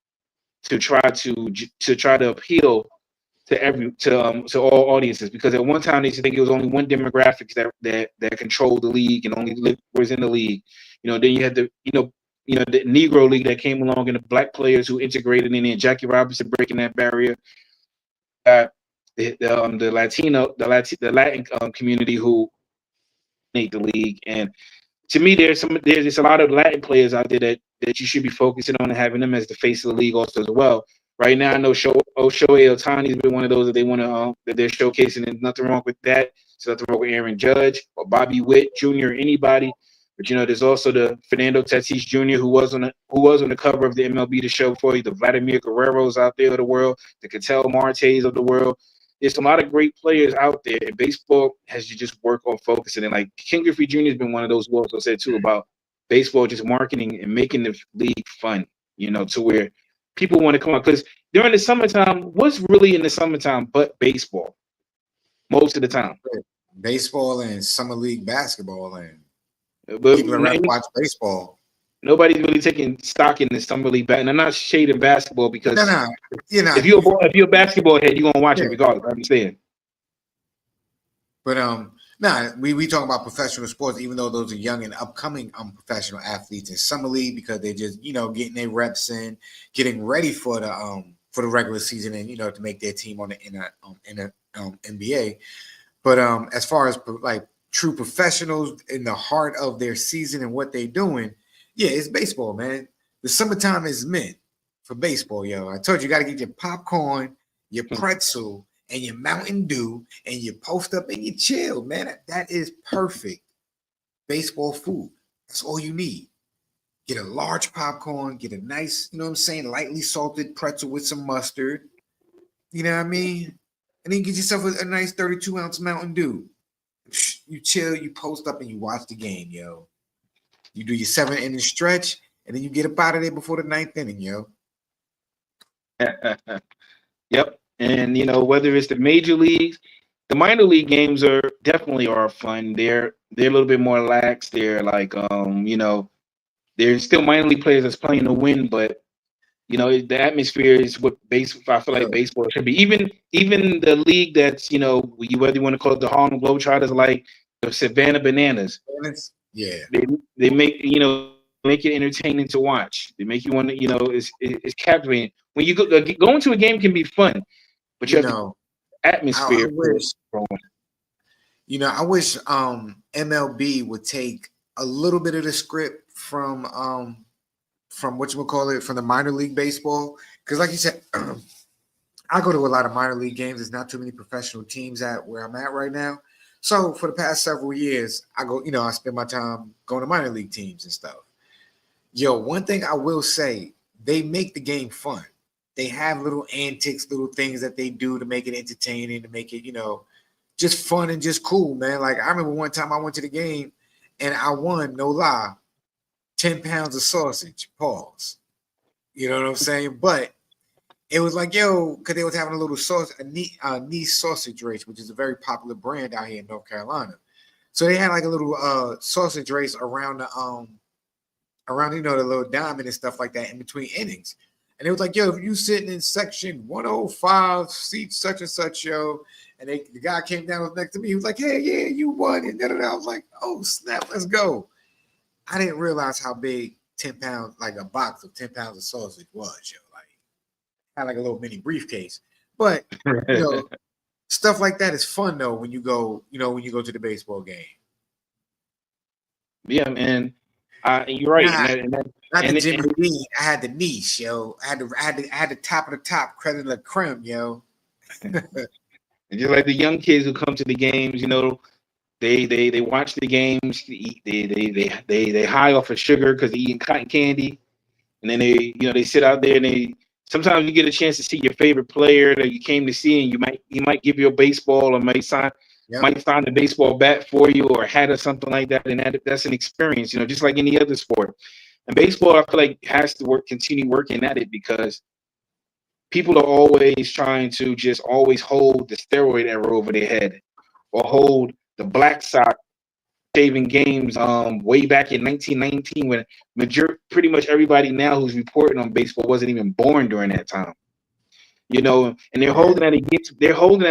to try to appeal to all audiences, because at one time they used to think it was only one demographic that controlled the league and only was in the league. Then you had the Negro League that came along, and the black players who integrated in, and Jackie Robinson breaking that barrier. The Latin community who made the league, and to me, there's a lot of Latin players out there that you should be focusing on and having them as the face of the league also as well. Right now, I know Shohei Ohtani has been one of those that they want to that they're showcasing. There's nothing wrong with that. There's nothing wrong with Aaron Judge or Bobby Witt Jr. or anybody. But there's also the Fernando Tatis Jr. who was on the cover of the MLB The Show for you. The Vladimir Guerreros out there of the world, the Ketel Martes of the world. There's a lot of great players out there, and baseball has to just work on focusing. And like Ken Griffey Jr. has been one of those who also said too about baseball just marketing and making the league fun, to where people want to come out. Because during the summertime, what's really in the summertime but baseball most of the time?
Baseball and summer league basketball, and people are rather watch baseball.
Nobody's really taking stock in the summer league, and I'm not shading basketball because
if
you're a basketball head, you're gonna watch it regardless. I understand.
But we talk about professional sports, even though those are young and upcoming professional athletes in summer league, because they're just getting their reps in, getting ready for the regular season, and to make their team in the NBA. But as far as like true professionals in the heart of their season and what they're doing. Yeah, it's baseball, man. The summertime is meant for baseball, yo. I told you, got to get your popcorn, your pretzel, and your Mountain Dew, and you post up and you chill, man. That is perfect baseball food. That's all you need. Get a large popcorn, get a nice, lightly salted pretzel with some mustard. You know what I mean? And then get yourself a nice 32-ounce Mountain Dew. You chill, you post up, and you watch the game, yo. You do your 7-inning stretch, and then you get up out of there before the 9th inning, yo.
Yep. And whether it's the major leagues, the minor league games are fun. They're a little bit more lax. They're like there's still minor league players that's playing to win, but the atmosphere is what I feel like
Yo,
baseball should be. Even the league that's whether you want to call it the Harlem Globetrotters, like the Savannah Bananas,
yeah.
they make it entertaining to watch. They make you want to it's captivating. When you going to a game can be fun, but you
You
have
know, I
atmosphere
wish,
for
I wish MLB would take a little bit of the script from whatchamacallit, from the minor league baseball. Because like you said, I go to a lot of minor league games. There's not too many professional teams at where I'm at right now. So for the past several years, I go, I spend my time going to minor league teams and stuff. Yo, one thing I will say, they make the game fun. They have little antics, little things that they do to make it entertaining, to make it, just fun and just cool, man. Like I remember one time I went to the game and I won, no lie, 10 pounds of sausage. Pause. You know what I'm saying? But it was like, yo, because they was having a little niece sausage race, which is a very popular brand out here in North Carolina. So they had like a little sausage race around the little diamond and stuff like that in between innings. And it was like, yo, if you sitting in section 105, seat such and such, yo, and the guy came down, was next to me. He was like, hey, yeah, you won. And I was like, oh, snap, let's go. I didn't realize how big 10 pounds, like a box of 10 pounds of sausage was, yo. Like, had like a little mini briefcase. But, stuff like that is fun, though, when you go to the baseball game.
Yeah, man. You're right.
Not the Jimmy Dean. I had the niche, yo. I had the top of the top, credit the creme, yo.
And just like the young kids who come to the games, they watch the games. They high off of sugar because they're eating cotton candy, and then they sit out there and sometimes you get a chance to see your favorite player that you came to see, and you might give you a baseball or might sign the baseball bat for you or a hat or something like that, and that's an experience, just like any other sport. And baseball, I feel like has to continue working at it because people are always trying to just always hold the steroid era over their head or hold the Black Sox saving games way back in 1919 when pretty much everybody now who's reporting on baseball wasn't even born during that time. And they're holding that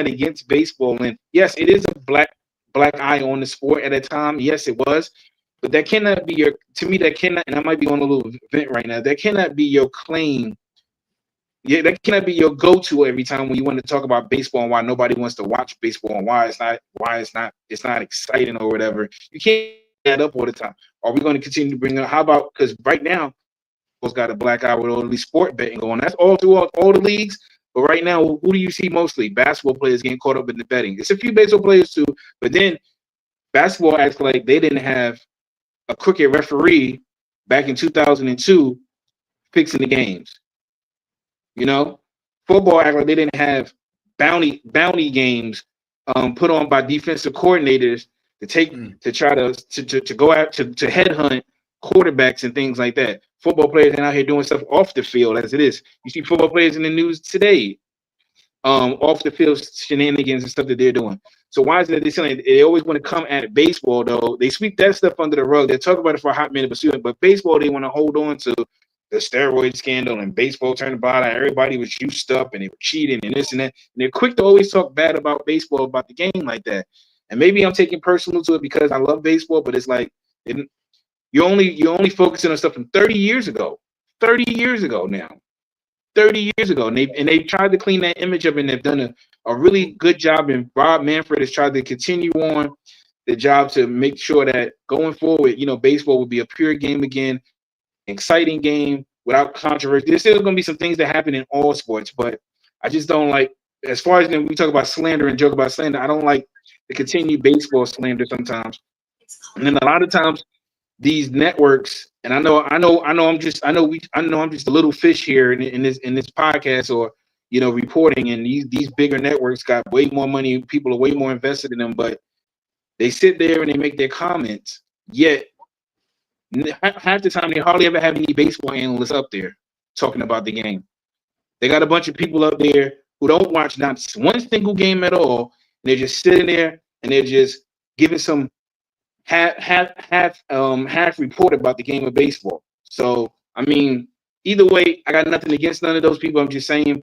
against baseball. And yes, it is a black eye on the sport at a time. Yes, it was. But that cannot be and I might be on a little vent right now, that cannot be your claim. Yeah, that cannot be your go-to every time when you want to talk about baseball and why nobody wants to watch baseball and why it's not exciting or whatever. You can't add up all the time. Are we going to continue to bring up? How about, because right now, has got a black eye with all these sport betting going. That's all throughout all the leagues. But right now, who do you see mostly? Basketball players getting caught up in the betting. It's a few baseball players too, but then basketball acts like they didn't have a crooked referee back in 2002 fixing the games. Football act like they didn't have bounty games put on by defensive coordinators to try to go out to headhunt quarterbacks and things like that. Football players are out here doing stuff off the field as it is. You see football players in the news today, off the field shenanigans and stuff that they're doing. So why is it they always want to come at baseball though? They sweep that stuff under the rug. They talk about it for a hot minute, but baseball they want to hold on to the steroid scandal and baseball turned bottom. Everybody was juiced up and they were cheating and this and that. And they're quick to always talk bad about baseball, about the game like that. And maybe I'm taking personal to it because I love baseball, but it's like you're only focusing on stuff from 30 years ago. 30 years ago now. 30 years ago. And they tried to clean that image up and they've done a really good job. And Rob Manfred has tried to continue on the job to make sure that going forward, baseball will be a pure game again. Exciting game without controversy. There's still going to be some things that happen in all sports, but I just don't like, as far as we talk about slander and joke about slander, I don't like the continued baseball slander sometimes. And then a lot of times these networks, and I know I'm just a little fish here in this podcast or reporting, and these bigger networks got way more money, people are way more invested in them, but they sit there and they make their comments, yet half the time they hardly ever have any baseball analysts up there talking about the game. They got a bunch of people up there who don't watch not one single game at all. And they're just sitting there and they're just giving some half report about the game of baseball. So I mean, either way, I got nothing against none of those people. I'm just saying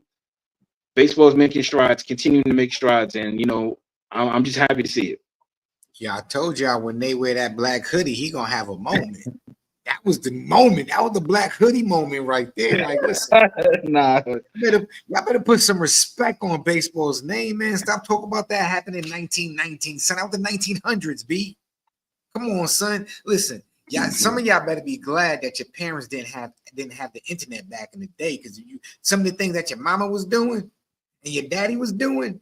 baseball is making strides, continuing to make strides, and I'm just happy to see it.
Yeah, I told y'all when they wear that black hoodie, he gonna have a moment. That was the moment. That was the black hoodie moment right there. Like, listen, y'all better put some respect on baseball's name, man. Stop talking about that happening in 1919, son. That was the 1900s, B. Come on, son. Listen, yeah, some of y'all better be glad that your parents didn't have the internet back in the day, because some of the things that your mama was doing and your daddy was doing.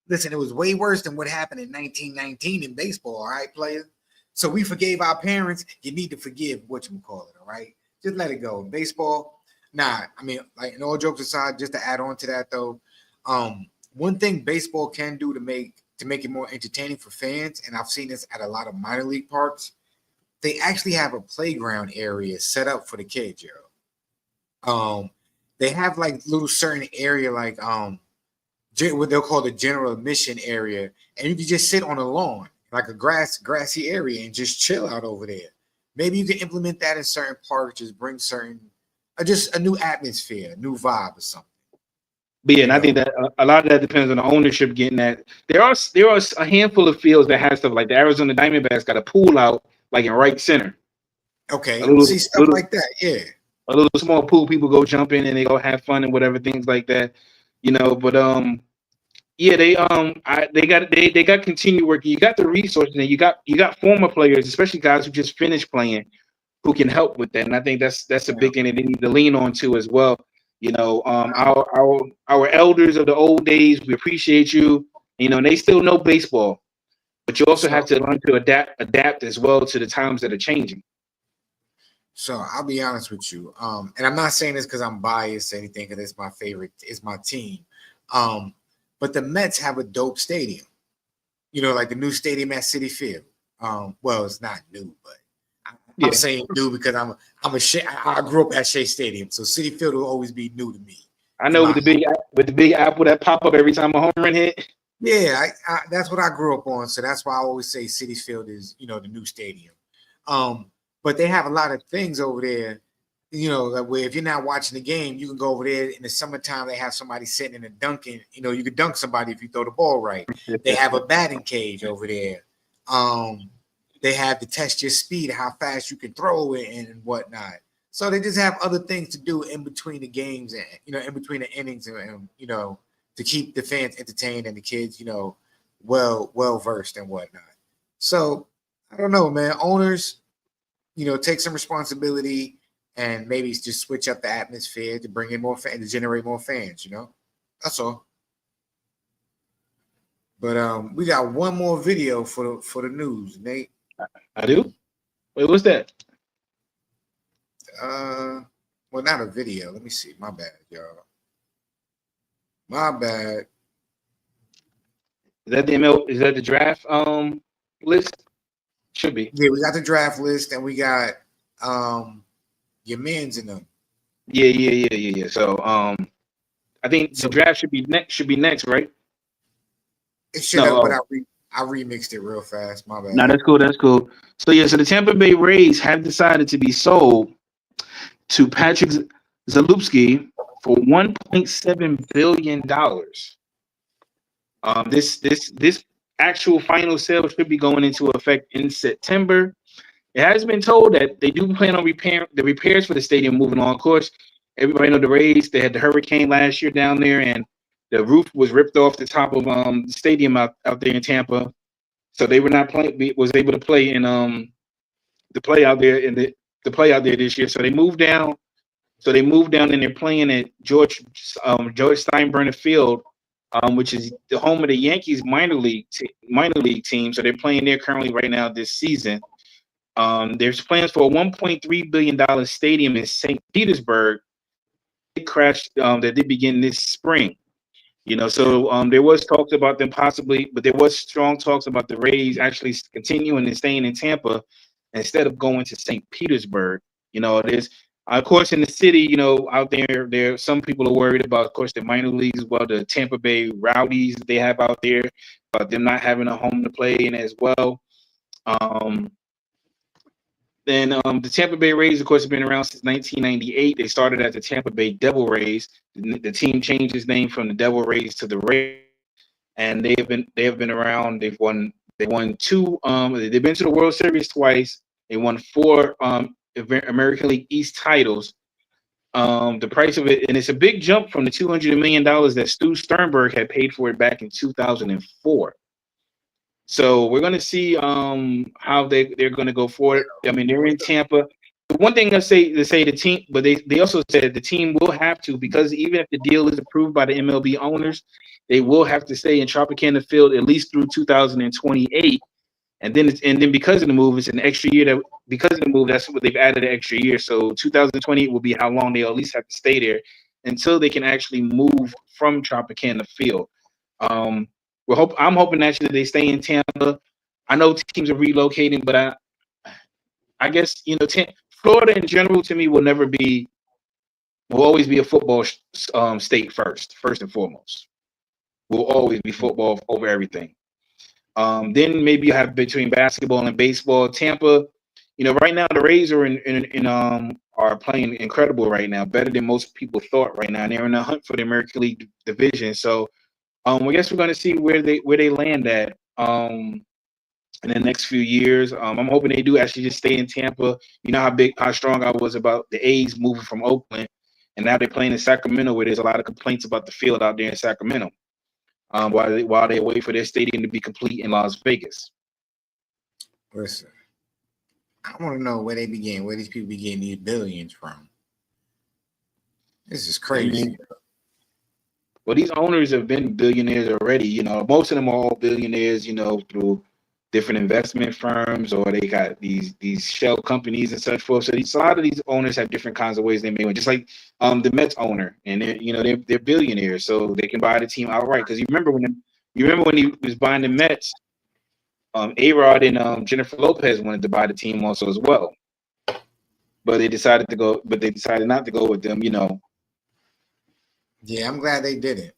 Listen, it was way worse than what happened in 1919 in baseball, all right, player? So we forgave our parents. You need to forgive whatchamacallit, all right? Just let it go. In baseball, I mean, like, in all jokes aside, just to add on to that, though, one thing baseball can do to make it more entertaining for fans, and I've seen this at a lot of minor league parks, they actually have a playground area set up for the kids, yo. They have, like, little certain area, like, what they'll call the general admission area, and you can just sit on a lawn, like a grassy area, and just chill out over there. Maybe you can implement that in certain parks, just bring just a new atmosphere, a new vibe or something.
But yeah, and I think that a lot of that depends on the ownership getting that. There are a handful of fields that have stuff like the Arizona Diamondbacks got a pool out like in right center.
Okay, see stuff like that, yeah.
A little small pool, people go jump in and they go have fun and whatever, things like that, But yeah, they got continued working. You got the resources, and you got former players, especially guys who just finished playing, who can help with that. And I think that's a big thing that they need to lean on too as well. Our elders of the old days, we appreciate you. And they still know baseball, but you also have to learn to adapt as well to the times that are changing.
So I'll be honest with you, and I'm not saying this because I'm biased or anything, because it's my favorite, it's my team. But the Mets have a dope stadium, like the new stadium at Citi Field. Well, it's not new, but I'm saying new because I grew up at Shea Stadium, so Citi Field will always be new to me.
I know with the big apple that pop up every time a home run hit.
Yeah, that's what I grew up on, so that's why I always say Citi Field is the new stadium. But they have a lot of things over there, like where if you're not watching the game, you can go over there in the summertime. They have somebody sitting in a dunking. You could dunk somebody if you throw the ball right. They have a batting cage over there. They have to test your speed, how fast you can throw it and whatnot. So they just have other things to do in between the games and in between the innings and to keep the fans entertained and the kids well versed and whatnot. So I don't know, man. Owners, take some responsibility and maybe just switch up the atmosphere to bring in more fans, to generate more fans. That's all. But we got one more video for the news, Nate.
I do. Wait, what's that?
Well, not a video. Let me see. My bad, y'all. My bad.
Is that the ML? Is that the draft list? Should be.
Yeah, we got the draft list, and we got your men's in them.
Yeah. So I think the draft should be next, right?
It should have, but I remixed it real fast. My bad.
No, that's cool. So yeah, so the Tampa Bay Rays have decided to be sold to Patrick Zalewski for $1.7 billion. This actual final sale should be going into effect in September. It has been told that they do plan on the repairs for the stadium moving on. Of course, everybody know the Rays. They had the hurricane last year down there, and the roof was ripped off the top of the stadium out there in Tampa. So they were not was able to play in the play out there this year. So they moved down. And they're playing at George Steinbrenner Field, which is the home of the Yankees minor league team. So they're playing there currently right now this season. There's plans for a $1.3 billion stadium in St. Petersburg. It crashed that they begin this spring. So there was talks about them possibly, but there was strong talks about the Rays actually continuing and staying in Tampa instead of going to St. Petersburg. Of course, in the city, out there some people are worried about, of course, the minor leagues as well, the Tampa Bay Rowdies they have out there, about them not having a home to play in as well. Then the Tampa Bay Rays, of course, have been around since 1998. They started as the Tampa Bay Devil Rays. The team changed its name from the Devil Rays to the Rays, and they have been around. They won two. They've been to the World Series twice. They won 4 American League East titles. The price of it, and it's a big jump from the $200 million that Stu Sternberg had paid for it back in 2004. So we're going to see how they're going to go forward. I mean, they're in Tampa. One thing they say the team, but they also said the team will have to, because even if the deal is approved by the MLB owners, they will have to stay in Tropicana Field at least through 2028. And then because of the move, it's an extra year because of the move, that's what they've added an extra year. So 2028 will be how long they'll at least have to stay there until they can actually move from Tropicana Field. I'm hoping actually they stay in Tampa. I know teams are relocating, but I guess Florida in general to me will always be a football state first and foremost. Will always be football over everything. Then maybe you have between basketball and baseball. Tampa, right now the Rays are are playing incredible right now, better than most people thought right now. And they're in the hunt for the American League division. So I guess we're going to see where they land at in the next few years. I'm hoping they do actually just stay in Tampa. You know how strong I was about the A's moving from Oakland, and now they're playing in Sacramento, where there's a lot of complaints about the field out there in Sacramento. While they wait for their stadium to be complete in Las Vegas.
Listen, I want to know where these people be getting these billions from. This is crazy.
Well, these owners have been billionaires already. Most of them are all billionaires, through different investment firms, or they got these shell companies and such forth. So a lot of these owners have different kinds of ways they make money. Just like the Mets owner, and they're billionaires, so they can buy the team outright. Because you remember when he was buying the Mets, A-Rod and Jennifer Lopez wanted to buy the team also as well, but they decided not to go with them.
Yeah, I'm glad they didn't.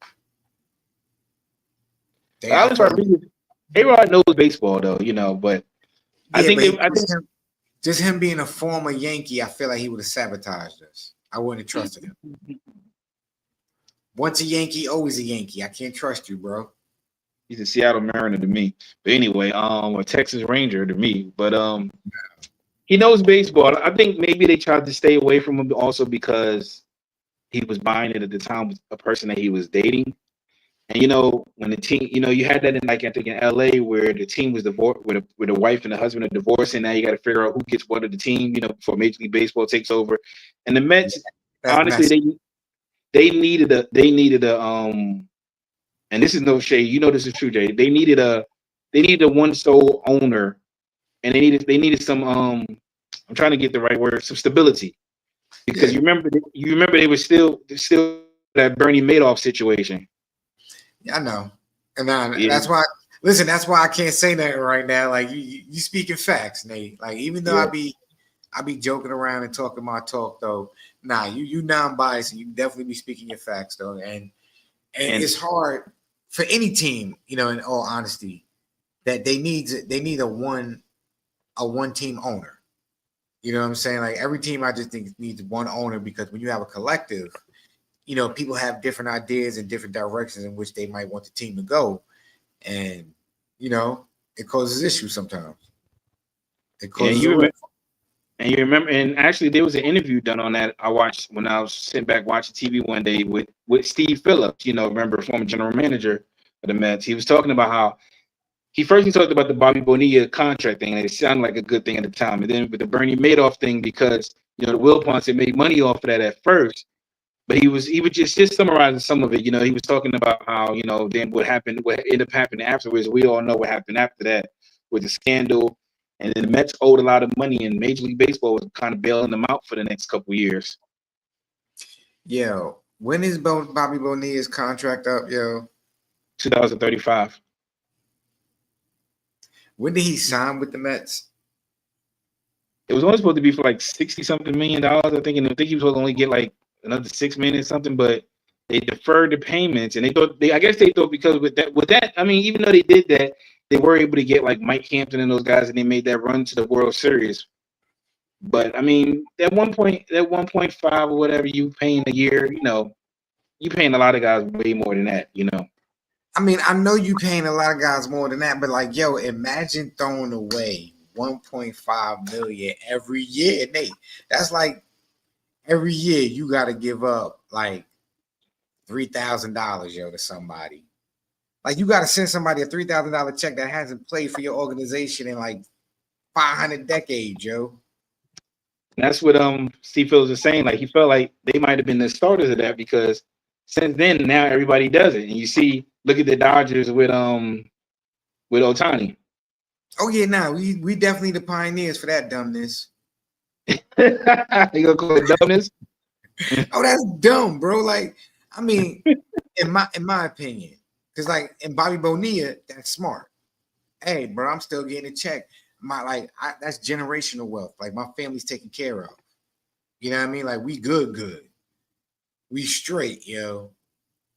Alex Rodriguez, A-Rod knows baseball though, but I think
just him being a former Yankee, I feel like he would have sabotaged us. I wouldn't have trusted him. Once a Yankee, always a Yankee. I can't trust you, bro.
He's a Seattle Mariner to me. But anyway, a Texas Ranger to me. But he knows baseball. I think maybe they tried to stay away from him also because he was buying it at the time with a person that he was dating. And when the team, you had that in I think in LA where the team was divorced, where the wife and the husband are divorced, and now you got to figure out who gets what of the team, before Major League Baseball takes over. And the Mets, honestly, they needed a and this is no shade, this is true, Jay. They needed a one sole owner, and they needed some I'm trying to get the right word, some stability. Because you remember they were still that Bernie Madoff situation.
Yeah, I know. And that's why that's why I can't say that right now. Like you speaking facts, Nate. Like even though I be joking around and talking my talk though. Nah, you non-biased and you definitely be speaking your facts though. And it's hard for any team, in all honesty, that they need a one team owner. You know what I'm saying? Like every team I just think needs one owner, because when you have a collective, people have different ideas and different directions in which they might want the team to go. And, it causes issues sometimes. It causes
you remember, and actually there was an interview done on that I watched when I was sitting back watching TV one day with Steve Phillips, remember, former general manager of the Mets. He was talking about how he talked about the Bobby Bonilla contract thing, and it sounded like a good thing at the time. And then with the Bernie Madoff thing, because, the Wilpons had made money off of that at first. But he was just summarizing some of it. He was talking about how, then what ended up happening afterwards. We all know what happened after that with the scandal. And then the Mets owed a lot of money, and Major League Baseball was kind of bailing them out for the next couple of years.
Yo, when is Bobby Bonilla's contract up, yo?
2035.
When did he sign with the Mets?
It was only supposed to be for like $60-something million, I think, and I think he was supposed to only get like another $6 million or something, but they deferred the payments, and I guess they thought because with that, I mean, even though they did that, they were able to get like Mike Hampton and those guys, and they made that run to the World Series. But I mean, that 1.5 or whatever you paying a year, you paying a lot of guys way more than that,
I mean, I know you paying a lot of guys more than that, but like, yo, imagine throwing away 1.5 million every year, Nate. That's like every year you got to give up like $3,000, yo, to somebody. Like you got to send somebody a $3,000 check that hasn't played for your organization in like 500 decades, yo.
And that's what Steve Phillips was saying. Like he felt like they might have been the starters of that because since then now everybody does it. And you see, look at the Dodgers with Ohtani.
Oh yeah, we definitely the pioneers for that dumbness.
You gonna call it dumbness?
Oh, that's dumb, bro. Like, I mean, in my opinion, because like in Bobby Bonilla, that's smart. Hey, bro, I'm still getting a check. That's generational wealth. Like my family's taken care of. You know what I mean? Like we good. We straight, yo.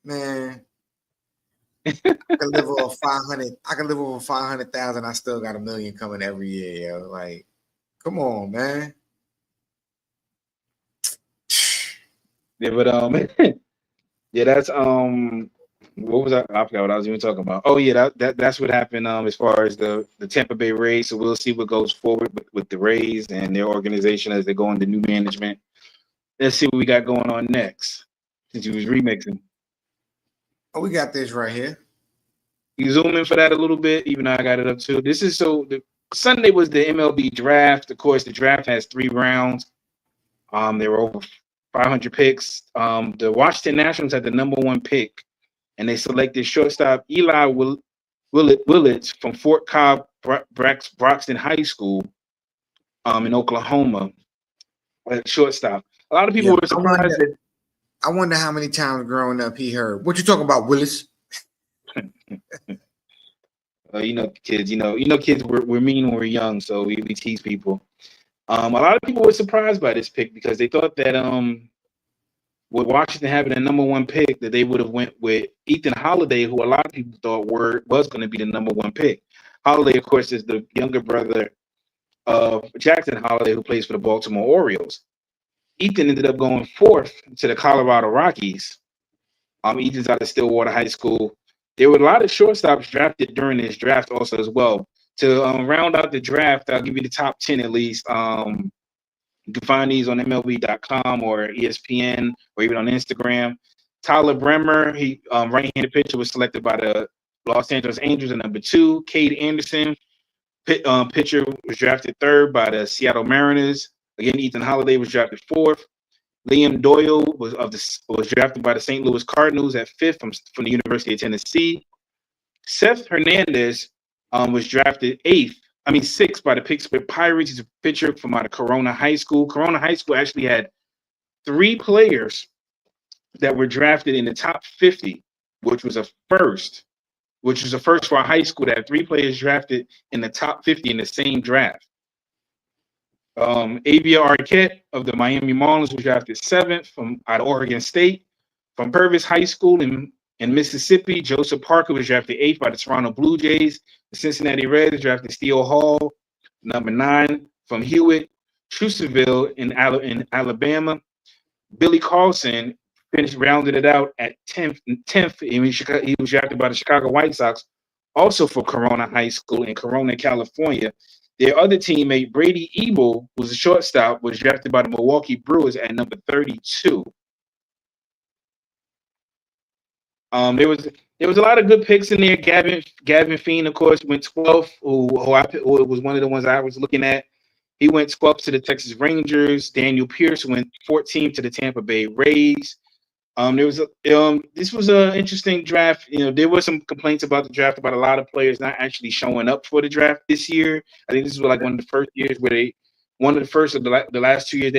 Man. I can live over 500. I can live over 500,000. I still got $1 million coming every year, yo. Like, come on, man.
Yeah, but yeah, that's what was I forgot what I was even talking about. Oh yeah, that's what happened as far as the Tampa Bay Rays. So we'll see what goes forward with the Rays and their organization as they go into new management. Let's see what we got going on next. Since you was remixing.
Oh, we got this right here.
You zoom in for that a little bit, even though I got it up too. This is Sunday was the MLB draft. Of course, the draft has 3 rounds. There were over 500 picks. The Washington Nationals had the number 1 pick, and they selected shortstop Eli Willits from Fort Cobb Broxton High School in Oklahoma at shortstop. A lot of people were surprised that.
I wonder how many times growing up he heard, "What you talking about, Willis?"
Kids. Kids. We're mean when we're young, so we tease people. A lot of people were surprised by this pick because they thought that with Washington having the number 1 pick, that they would have went with Ethan Holiday, who a lot of people thought was going to be the number 1 pick. Holiday, of course, is the younger brother of Jackson Holiday, who plays for the Baltimore Orioles. Ethan ended up going 4th to the Colorado Rockies. Ethan's out of Stillwater High School. There were a lot of shortstops drafted during this draft also as well. To round out the draft, I'll give you the top 10 at least. You can find these on MLB.com or ESPN or even on Instagram. Tyler Bremer, he right-handed pitcher, was selected by the Los Angeles Angels at number 2. Cade Anderson, pitcher, was drafted 3rd by the Seattle Mariners. Again, Ethan Holiday was drafted 4th. Liam Doyle was drafted by the St. Louis Cardinals at 5th from the University of Tennessee. Seth Hernandez was drafted 6th by the Pittsburgh Pirates. He's a pitcher from out of Corona High School. Corona High School actually had 3 players that were drafted in the top 50, which was a first for a high school to have 3 players drafted in the top 50 in the same draft. Avia Arquette of the Miami Marlins was drafted 7th from out of Oregon State. From Purvis High School in Mississippi, Joseph Parker was drafted 8th by the Toronto Blue Jays. The Cincinnati Reds drafted Steele Hall, number 9 from Hewitt. Trussville in Alabama. Billy Carlson rounded it out at 10th. He was drafted by the Chicago White Sox, also for Corona High School in Corona, California. Their other teammate, Brady Ebel, who was a shortstop, was drafted by the Milwaukee Brewers at number 32. There was a lot of good picks in there. Gavin Feen, of course, went 12th, who was one of the ones I was looking at. He went 12th to the Texas Rangers. Daniel Pierce went 14th to the Tampa Bay Rays. This was an interesting draft. There were some complaints about the draft about a lot of players not actually showing up for the draft this year. I think this was like one of the first years where the last 2 years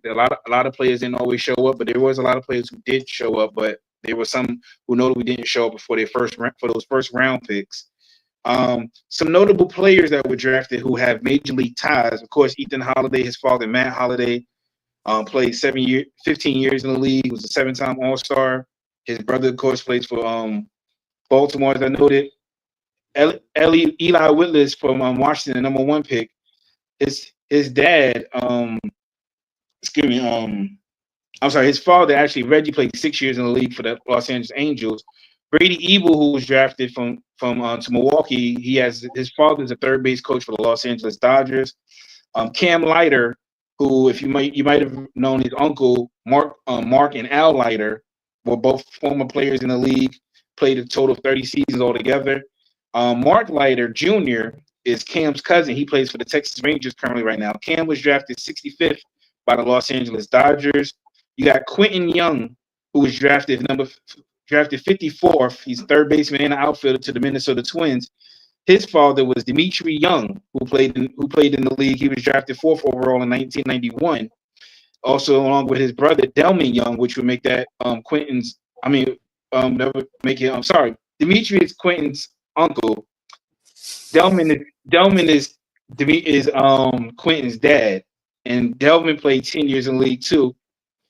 a lot of players didn't always show up, but there was a lot of players who did show up, but there were some who notably didn't show up for those first round picks. Some notable players that were drafted who have major league ties. Of course, Ethan Holiday, his father, Matt Holiday, played 15 years in the league, was a 7-time All-Star. His brother, of course, plays for Baltimore, as I noted. Eli Whitlis from Washington, the #1 pick. His dad, I'm sorry, his father actually, Reggie, played 6 years in the league for the Los Angeles Angels. Brady Ebel, who was drafted from to Milwaukee, his father's a third base coach for the Los Angeles Dodgers. Cam Leiter, who, if you might have known his uncle Mark and Al Leiter, were both former players in the league, played a total of 30 seasons altogether. Mark Leiter Jr. is Cam's cousin. He plays for the Texas Rangers currently right now. Cam was drafted 65th by the Los Angeles Dodgers. You got Quentin Young, who was drafted 54th. He's third baseman and outfielder to the Minnesota Twins. His father was Dimitri Young, who played in the league. He was drafted 4th overall in 1991. Also, along with his brother Delman Young, which would make that Quentin's. That would make it. I'm sorry, Dimitri is Quentin's uncle. Delman is Quentin's dad, and Delman played 10 years in the league too.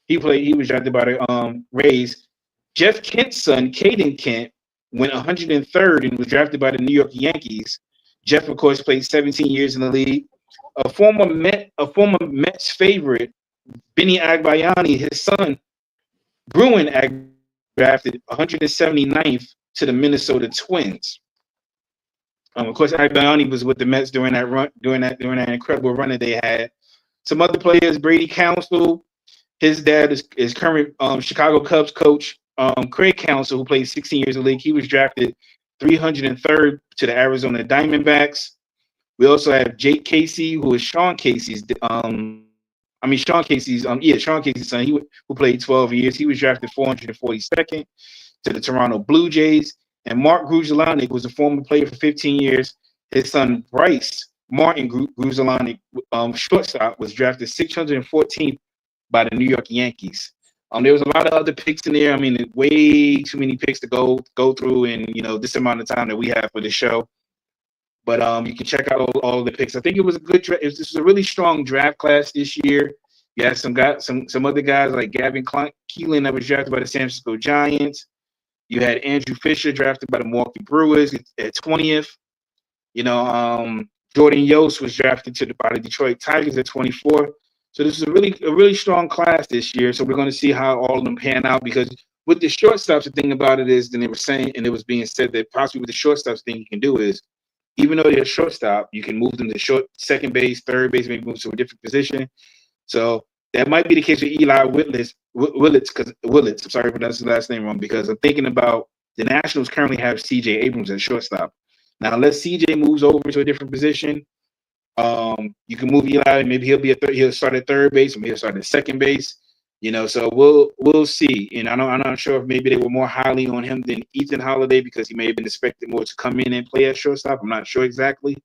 He was drafted by the Rays. Jeff Kent's son, Caden Kent, went 103rd and was drafted by the New York Yankees. Jeff, of course, played 17 years in the league. A former Mets favorite, Benny Agbayani, his son, Bruin drafted 179th to the Minnesota Twins. Of course, Agbayani was with the Mets during that incredible run that they had. Some other players, Brady Counsell, his dad is current Chicago Cubs coach. Craig Counsell, who played 16 years in the league, he was drafted 303rd to the Arizona Diamondbacks. We also have Jake Casey, who is Sean Casey's son, who played 12 years. He was drafted 442nd to the Toronto Blue Jays. And Mark Grudzielanek was a former player for 15 years. His son, Bryce Martin Grudzielanek, shortstop, was drafted 614th by the New York Yankees. There was a lot of other picks in there. Way too many picks to go through in this amount of time that we have for the show. But you can check out all of the picks. I think it was a good draft. This was a really strong draft class this year. You had some other guys like Gavin Keelan that was drafted by the San Francisco Giants. You had Andrew Fisher drafted by the Milwaukee Brewers at 20th. Jordan Yost was drafted by the Detroit Tigers at 24th. So this is a really strong class this year. So we're going to see how all of them pan out, because with the shortstops, the thing about it is, then they were saying, and it was being said that possibly with the shortstops, thing you can do is, even though they're a shortstop, you can move them to second base, third base, maybe move to a different position. So that might be the case with Eli Willits. I'm sorry if that's his last name wrong, because I'm thinking about the Nationals currently have C.J. Abrams at shortstop. Now, unless C.J. moves over to a different position, you can move Eli. Maybe he'll start at third base, or maybe he'll start at second base. So we'll see. And I'm not sure if maybe they were more highly on him than Ethan Holiday, because he may have been expected more to come in and play at shortstop. I'm not sure exactly,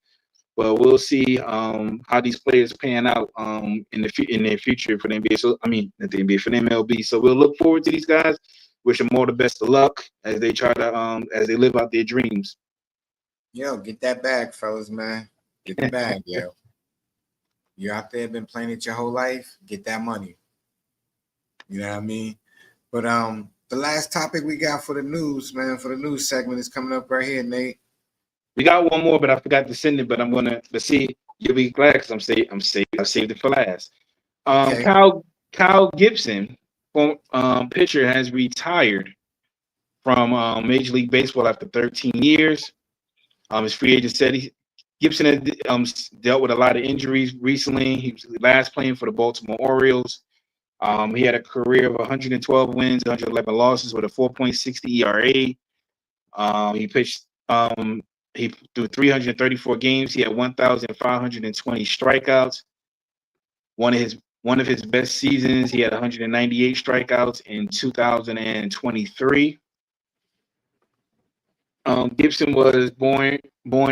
but we'll see how these players pan out in their future for the NBA. So not the NBA, for the MLB. So we'll look forward to these guys. Wish them all the best of luck as they try to as they live out their dreams.
Yo, get that bag, fellas, man. Get the bag, yo. You're out there, been playing it your whole life. Get that money. You know what I mean? But the last topic we got for the news, man, for the news segment is coming up right here, Nate.
We got one more, but I forgot to send it. But I'm gonna see. You'll be glad because I saved it for last.
Okay.
Kyle Gibson, pitcher, has retired from Major League Baseball after 13 years. His free agent said Gibson has dealt with a lot of injuries recently. He was last playing for the Baltimore Orioles. He had a career of 112 wins, 111 losses with a 4.60 ERA. He pitched through 334 games. He had 1,520 strikeouts. One of his best seasons, he had 198 strikeouts in 2023. Gibson was born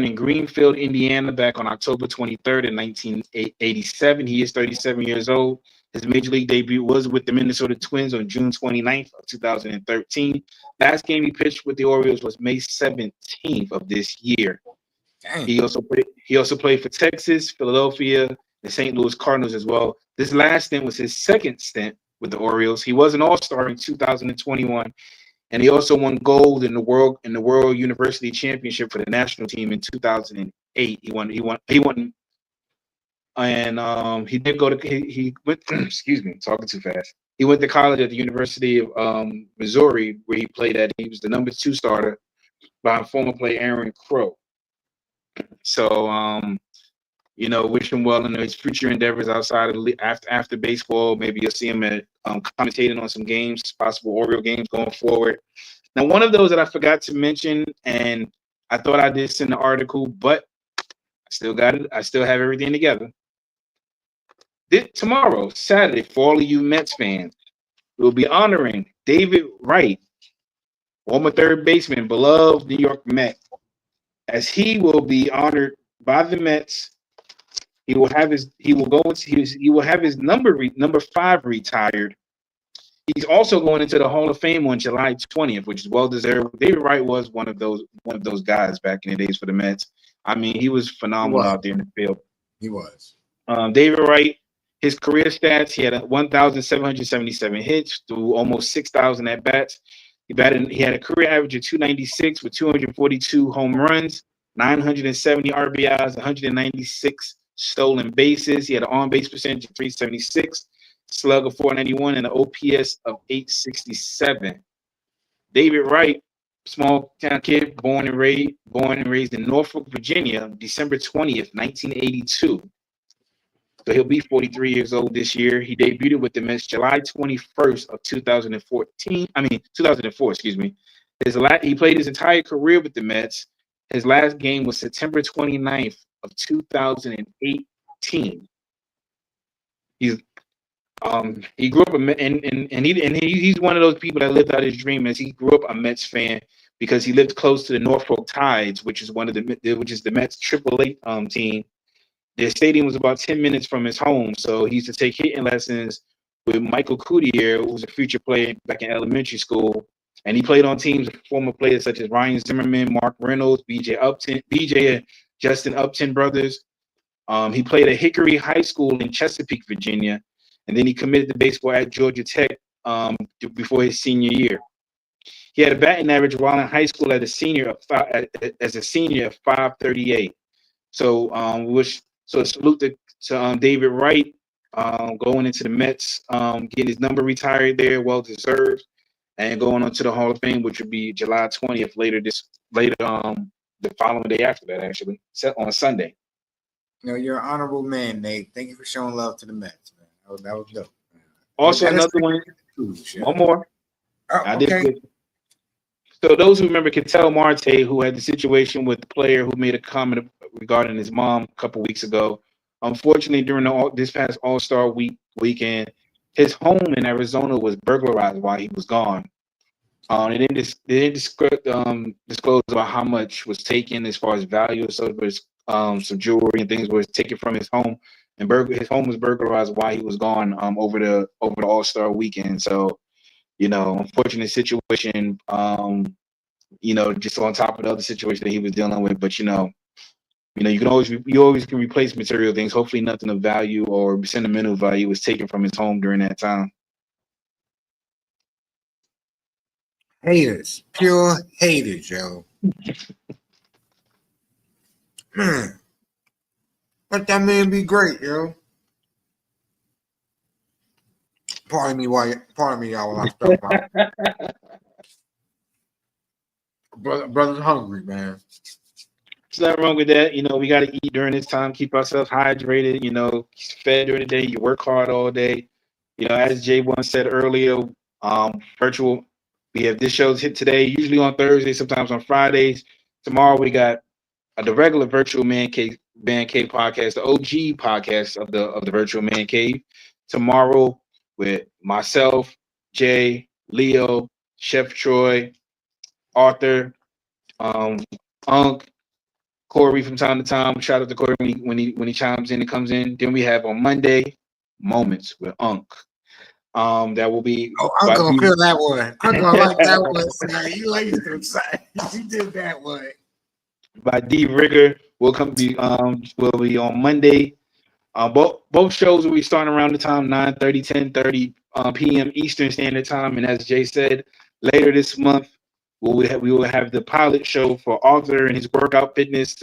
in Greenfield, Indiana, back on October 23rd in 1987. He is 37 years old. His major league debut was with the Minnesota Twins on June 29th of 2013. Last game he pitched with the Orioles was May 17th of this year.
Dang.
He also played for Texas, Philadelphia, the St. Louis Cardinals as well. This last stint was his second stint with the Orioles. He was an All-Star in 2021, and he also won gold in the World University Championship for the national team in 2008. He won, and he did go to he went. Excuse me, talking too fast. He went to college at the University of Missouri, where he played at. He was the number 2 starter behind former player Aaron Crow. So, wish him well in his future endeavors outside of after baseball. Maybe you'll see him at commentating on some games, possible Oriole games going forward. Now, one of those that I forgot to mention, and I thought I did send the article, but I still got it. I still have everything together. Tomorrow, Saturday, for all of you Mets fans, we'll be honoring David Wright, former third baseman, beloved New York Met, as he will be honored by the Mets. He will have his number 5 retired. He's also going into the Hall of Fame on July 20th, which is well deserved. David Wright was one of those guys back in the days for the Mets. I mean, he was phenomenal out there in the field.
He was.
David Wright, his career stats: he had 1,777 hits through almost 6,000 at bats. He had a career average of 296 with 242 home runs, 970 RBIs, 196 stolen bases. He had an on-base percentage of 376, slug of 491, and an OPS of 867. David Wright, small town kid, born and raised in Norfolk, Virginia, December 20th, 1982. So he'll be 43 years old this year. He debuted with the Mets July 21st of 2004. Excuse me. He played his entire career with the Mets. His last game was September 29th of 2018. He grew up he's one of those people that lived out his dream, as he grew up a Mets fan because he lived close to the Norfolk Tides, which is the Mets AAA team. Their stadium was about 10 minutes from his home, so he used to take hitting lessons with Michael Coutier, who was a future player back in elementary school. And he played on teams with former players such as Ryan Zimmerman, Mark Reynolds, BJ and Justin Upton brothers. He played at Hickory High School in Chesapeake, Virginia, and then he committed to baseball at Georgia Tech before his senior year. He had a batting average while in high school as a senior of 538. So, salute to David Wright going into the Mets, getting his number retired there, well deserved, and going on to the Hall of Fame, which would be July 20th the following day after that, actually, on Sunday.
You're an honorable man, Nate. Thank you for showing love to the Mets, man. That was dope.
Also, another one. One more.
Oh, okay.
So those who remember Ketel Marte, who had the situation with the player who made a comment regarding his mom a couple weeks ago. Unfortunately, during this past All-Star weekend, his home in Arizona was burglarized while he was gone. They didn't disclose about how much was taken as far as value. So it was some jewelry and things was taken from his home, and his home was burglarized while he was gone over the All-Star weekend. So, unfortunate situation. Just on top of the other situation that he was dealing with, but you always can replace material things. Hopefully, nothing of value or sentimental value was taken from his home during that time.
Haters, pure haters, yo. Man, let that man be great, yo. Pardon me, y'all, while I spell out. Brother's hungry, man.
There's nothing wrong with that. We got to eat during this time, keep ourselves hydrated, fed during the day. You work hard all day. As Jay once said earlier, virtual. We have this show's hit today, usually on Thursdays, sometimes on Fridays. Tomorrow we got the regular Virtual Mancave podcast, the OG podcast of the Virtual Mancave. Tomorrow with myself, Jay, Leo, Chef Troy, Arthur, Unc, Corey from time to time. Shout out to Corey when he chimes in and comes in. Then we have on Monday Moments with Unc. That will be.
Oh, I'm gonna feel that one. I'm gonna like that one. You like to say you did that one.
by D. Rigger will be on Monday. Both shows will be starting around the time 9:30, 10:30 p.m. Eastern Standard Time. And as Jay said, later this month we will have the pilot show for Arthur and his workout fitness.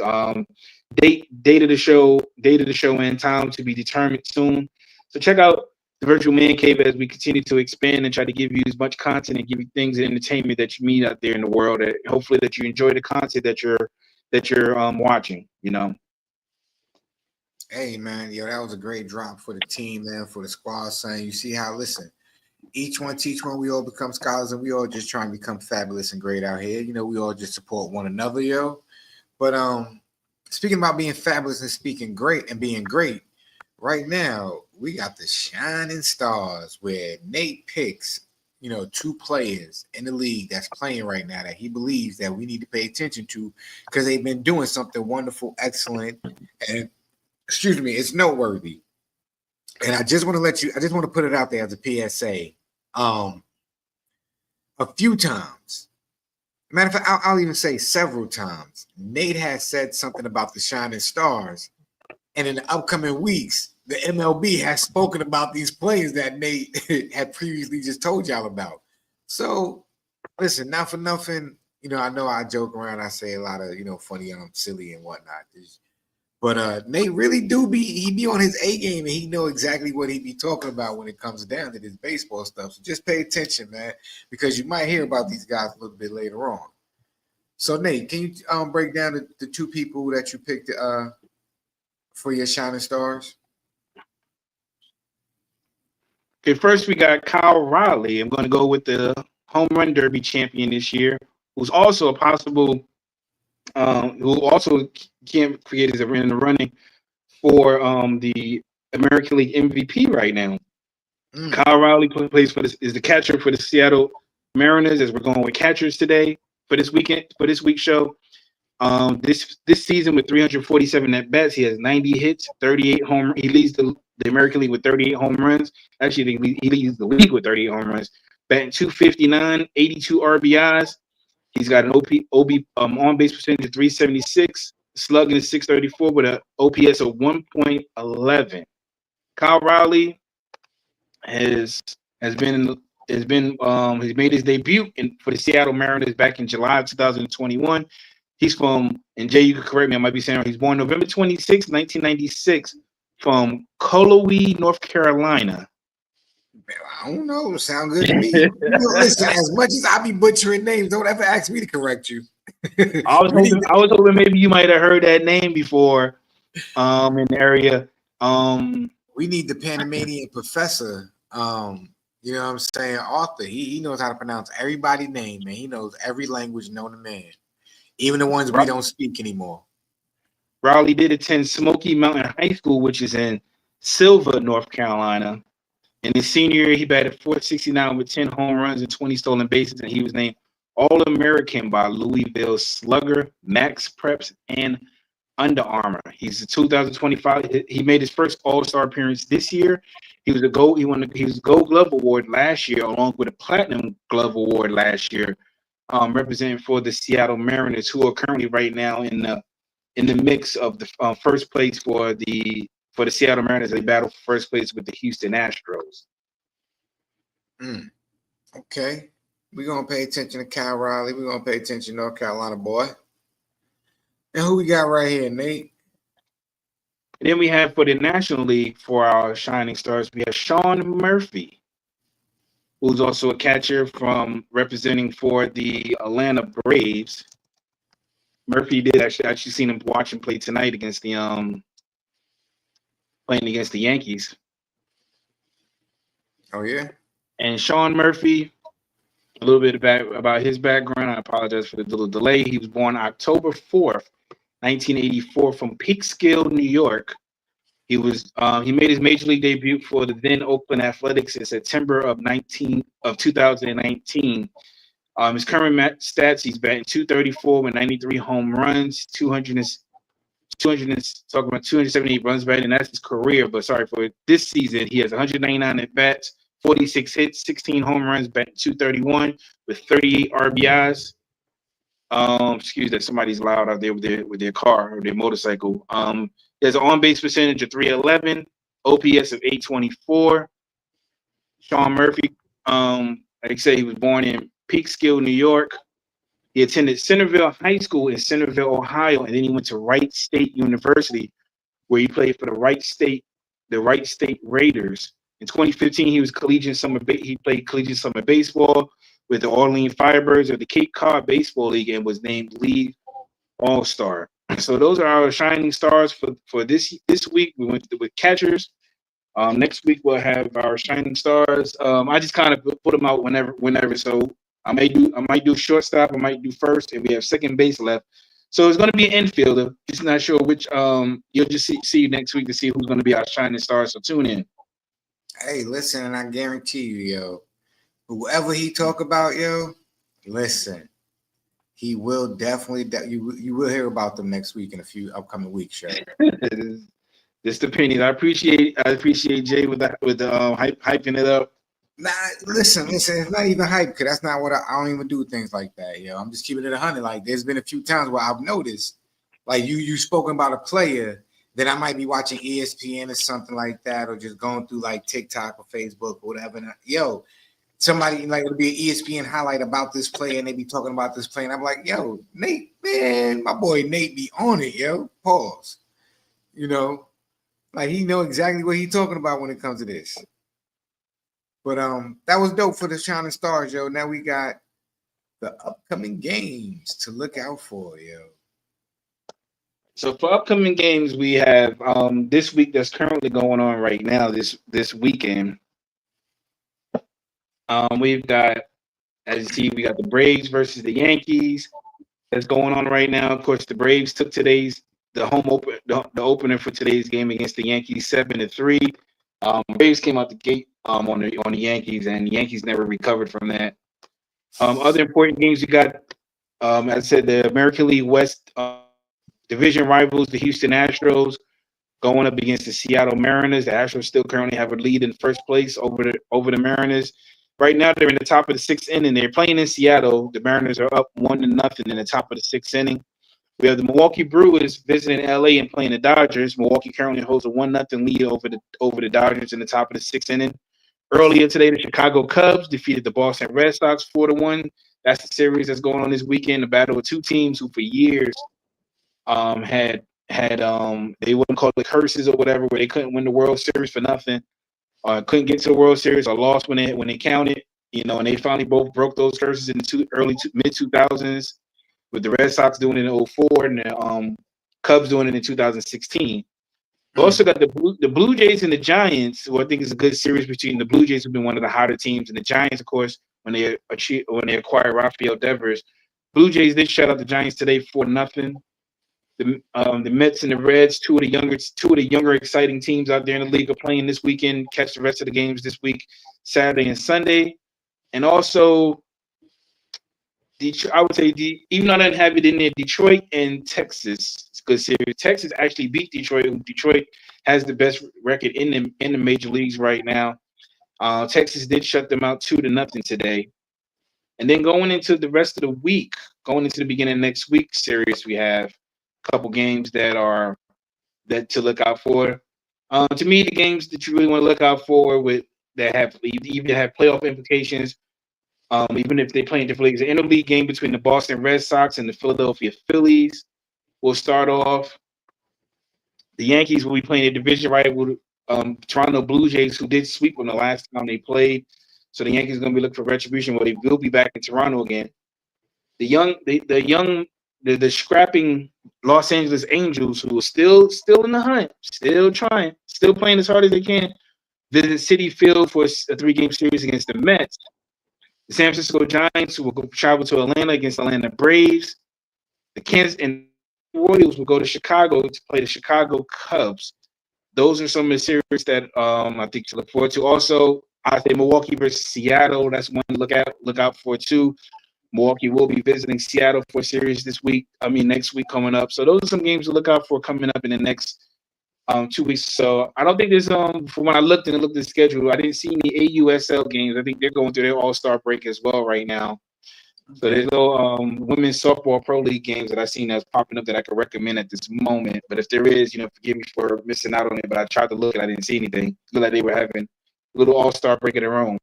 Date of the show and time to be determined soon. So check out the Virtual Man Cave as we continue to expand and try to give you as much content and give you things of entertainment that you meet out there in the world. That hopefully that you enjoy the content that you're watching.
Hey man, yo, that was a great drop for the team, man, for the squad, son. You see how, listen, each one teach one, we all become scholars, and we all just try and become fabulous and great out here. We all just support one another, yo. But speaking about being fabulous and speaking great and being great, right now we got the shining stars where Nate picks, two players in the league that's playing right now that he believes that we need to pay attention to because they've been doing something wonderful, excellent, and it's noteworthy. And I just want to put it out there as a PSA. A few times, matter of fact, I'll even say several times, Nate has said something about the shining stars. And in the upcoming weeks, the MLB has spoken about these players that Nate had previously just told y'all about. So, listen, not for nothing, I know I joke around. I say a lot of, funny, silly and whatnot. But Nate really he be on his A game, and he know exactly what he be talking about when it comes down to this baseball stuff. So just pay attention, man, because you might hear about these guys a little bit later on. So Nate, can you break down the two people that you picked for your shining stars?
Okay, first we got Kyle Riley. I'm going to go with the home run derby champion this year, who's also a possible, who also can create as a in the running for the American League MVP right now. Kyle Riley plays is the catcher for the Seattle Mariners, as we're going with catchers today for this week's show. This season with 347 at bats, he has 90 hits, 38 home. He leads the American League with 38 home runs. Actually, he leads the league with 38 home runs. Batting 259, 82 RBIs. He's got an on base percentage of 376, slugging is 634 with an OPS of 1.11. Kyle Riley he's made his debut for the Seattle Mariners back in July of 2021. He's from, and Jay, you can correct me, I might be saying, he's born November 26, 1996, from Colowee, North Carolina.
I don't know. Sound good to me. Listen, as much as I be butchering names, don't ever ask me to correct you.
I was hoping maybe you might have heard that name before in the area.
We need the Panamanian professor. You know what I'm saying? Arthur. He knows how to pronounce everybody's name, man. He knows every language known to man, even the ones we don't speak anymore.
Riley did attend Smoky Mountain High School, which is in Silva, North Carolina. In his senior year, he batted .469 with 10 home runs and 20 stolen bases, and he was named All-American by Louisville Slugger, Max Preps, and Under Armour. He's a 2025. He made his first All-Star appearance this year. He was Gold Glove Award last year, along with a Platinum Glove Award last year, representing for the Seattle Mariners, who are currently right now in the mix of the first place for the Seattle Mariners. They battle for first place with the Houston Astros.
Okay. We're going to pay attention to Kyle Riley. We're going to pay attention to North Carolina boy. And who we got right here, Nate?
And then we have for the National League, for our shining stars, we have Sean Murphy, who's also a catcher from representing for the Atlanta Braves. Murphy did actually seen him watch him play tonight against the playing against the Yankees.
Oh yeah.
And Sean Murphy, a little bit about his background. I apologize for the little delay. He was born October 4th, 1984, from Peekskill, New York. He made his major league debut for the then Oakland Athletics in September of 2019. His current stats: he's batting .234 with 93 home runs, 278 runs batted, and that's his career. But sorry, for this season, he has 199 at bats, 46 hits, 16 home runs, batting .231 with 38 RBIs. Excuse that, somebody's loud out there with their car or their motorcycle. There's an on-base percentage of 311, OPS of 824. Sean Murphy, like I said, he was born in Peekskill, New York. He attended Centerville High School in Centerville, Ohio, and then he went to Wright State University, where he played for the Wright State Raiders. In 2015, he played collegiate summer baseball with the Orleans Firebirds of the Cape Cod Baseball League and was named league all-star. So those are our shining stars for this week. We went with catchers. Next week we'll have our shining stars. I just kind of put them out whenever. So I might do shortstop, I might do first, and we have second base left. So it's going to be an infielder. Just not sure which. You'll just see you next week to see who's going to be our shining stars. So tune in.
Hey, listen, and I guarantee you, yo, whoever he talk about, yo, listen, he will definitely. You will hear about them next week in a few upcoming weeks, yo.
Just opinions. I appreciate Jay with the hyping it up.
Nah, listen, it's not even hype, because that's not what I don't even do things like that, yo. I'm just keeping it 100. Like, there's been a few times where I've noticed, like you spoken about a player, then I might be watching ESPN or something like that, or just going through like TikTok or Facebook or whatever. And yo, somebody like it'll be an ESPN highlight about this player, and they be talking about this player, and I'm like, yo, Nate, man, my boy Nate be on it, yo. Pause. You know, like he know exactly what he's talking about when it comes to this. But that was dope for the Shining Stars, yo. Now we got the upcoming games to look out for, yo.
So for upcoming games, we have this week that's currently going on right now, this weekend. We've got, as you see, we got the Braves versus the Yankees that's going on right now. Of course, the Braves took the opener for today's game against the Yankees 7-3. Braves came out the gate on the Yankees, and the Yankees never recovered from that. Other important games we got, as I said, the American League West division rivals, the Houston Astros, going up against the Seattle Mariners. The Astros still currently have a lead in first place over the Mariners. Right now, they're in the top of the sixth inning. They're playing in Seattle. The Mariners are up 1-0 in the top of the sixth inning. We have the Milwaukee Brewers visiting LA and playing the Dodgers. Milwaukee currently holds a 1-0 lead over the Dodgers in the top of the sixth inning. Earlier today, the Chicago Cubs defeated the Boston Red Sox 4-1. That's the series that's going on this weekend. The battle of two teams who for years had they wouldn't call it curses or whatever, where they couldn't win the World Series for nothing, couldn't get to the World Series or lost when they counted, and they finally both broke those curses in the mid 2000s, with the Red Sox doing it in 2004 and the Cubs doing it in 2016. We also got the Blue Jays and the Giants, who I think is a good series between the Blue Jays, who've been one of the hotter teams, and the Giants, of course, when they acquired Rafael Devers. Blue Jays did shut out the Giants today 4-0. The Mets and the Reds, two of the younger exciting teams out there in the league, are playing this weekend. Catch the rest of the games this week, Saturday and Sunday. And also, I would say, even though I didn't have it in there, Detroit and Texas, it's a good series. Texas actually beat Detroit. Detroit has the best record in the major leagues right now. Texas did shut them out 2-0 today. And then going into the rest of the week, going into the beginning of next week's series, we have a couple games that to look out for. To me, the games that you really want to look out for that even have playoff implications, even if they play in different leagues. The interleague game between the Boston Red Sox and the Philadelphia Phillies will start off. The Yankees will be playing a division rival, Toronto Blue Jays, who did sweep them the last time they played. So the Yankees are going to be looking for retribution, where they will be back in Toronto again. The scrapping Los Angeles Angels, who are still in the hunt, still trying, still playing as hard as they can, visit Citi Field for a 3-game series against the Mets. The San Francisco Giants, who will travel to Atlanta against Atlanta Braves. The Kansas and Royals will go to Chicago to play the Chicago Cubs. Those are some of the series that I think to look forward to. Also, I say Milwaukee versus Seattle. That's one to look out for too. Milwaukee will be visiting Seattle for a series next week coming up. So those are some games to look out for coming up in the next 2 weeks. So I don't think there's from when I looked at the schedule, I didn't see any AUSL games. I think they're going through their All-Star break as well right now. So there's no women's softball pro league games that I've seen that's popping up that I could recommend at this moment. But if there is, forgive me for missing out on it. But I tried to look and I didn't see anything. It looked like they were having a little all-star break of their own.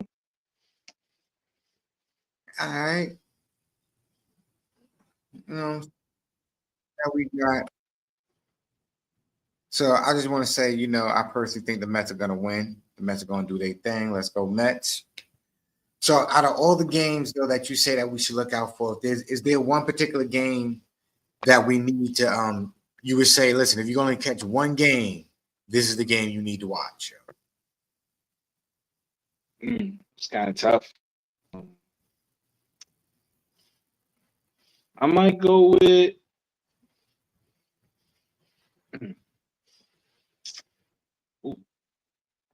All right. Now we got. So I just want to say, I personally think the Mets are going to win. The Mets are going to do their thing. Let's go Mets. So out of all the games, though, that you say that we should look out for, is there one particular game that we need to you would say, listen, if you're going to catch one game, this is the game you need to watch?
It's kind of tough. I might go with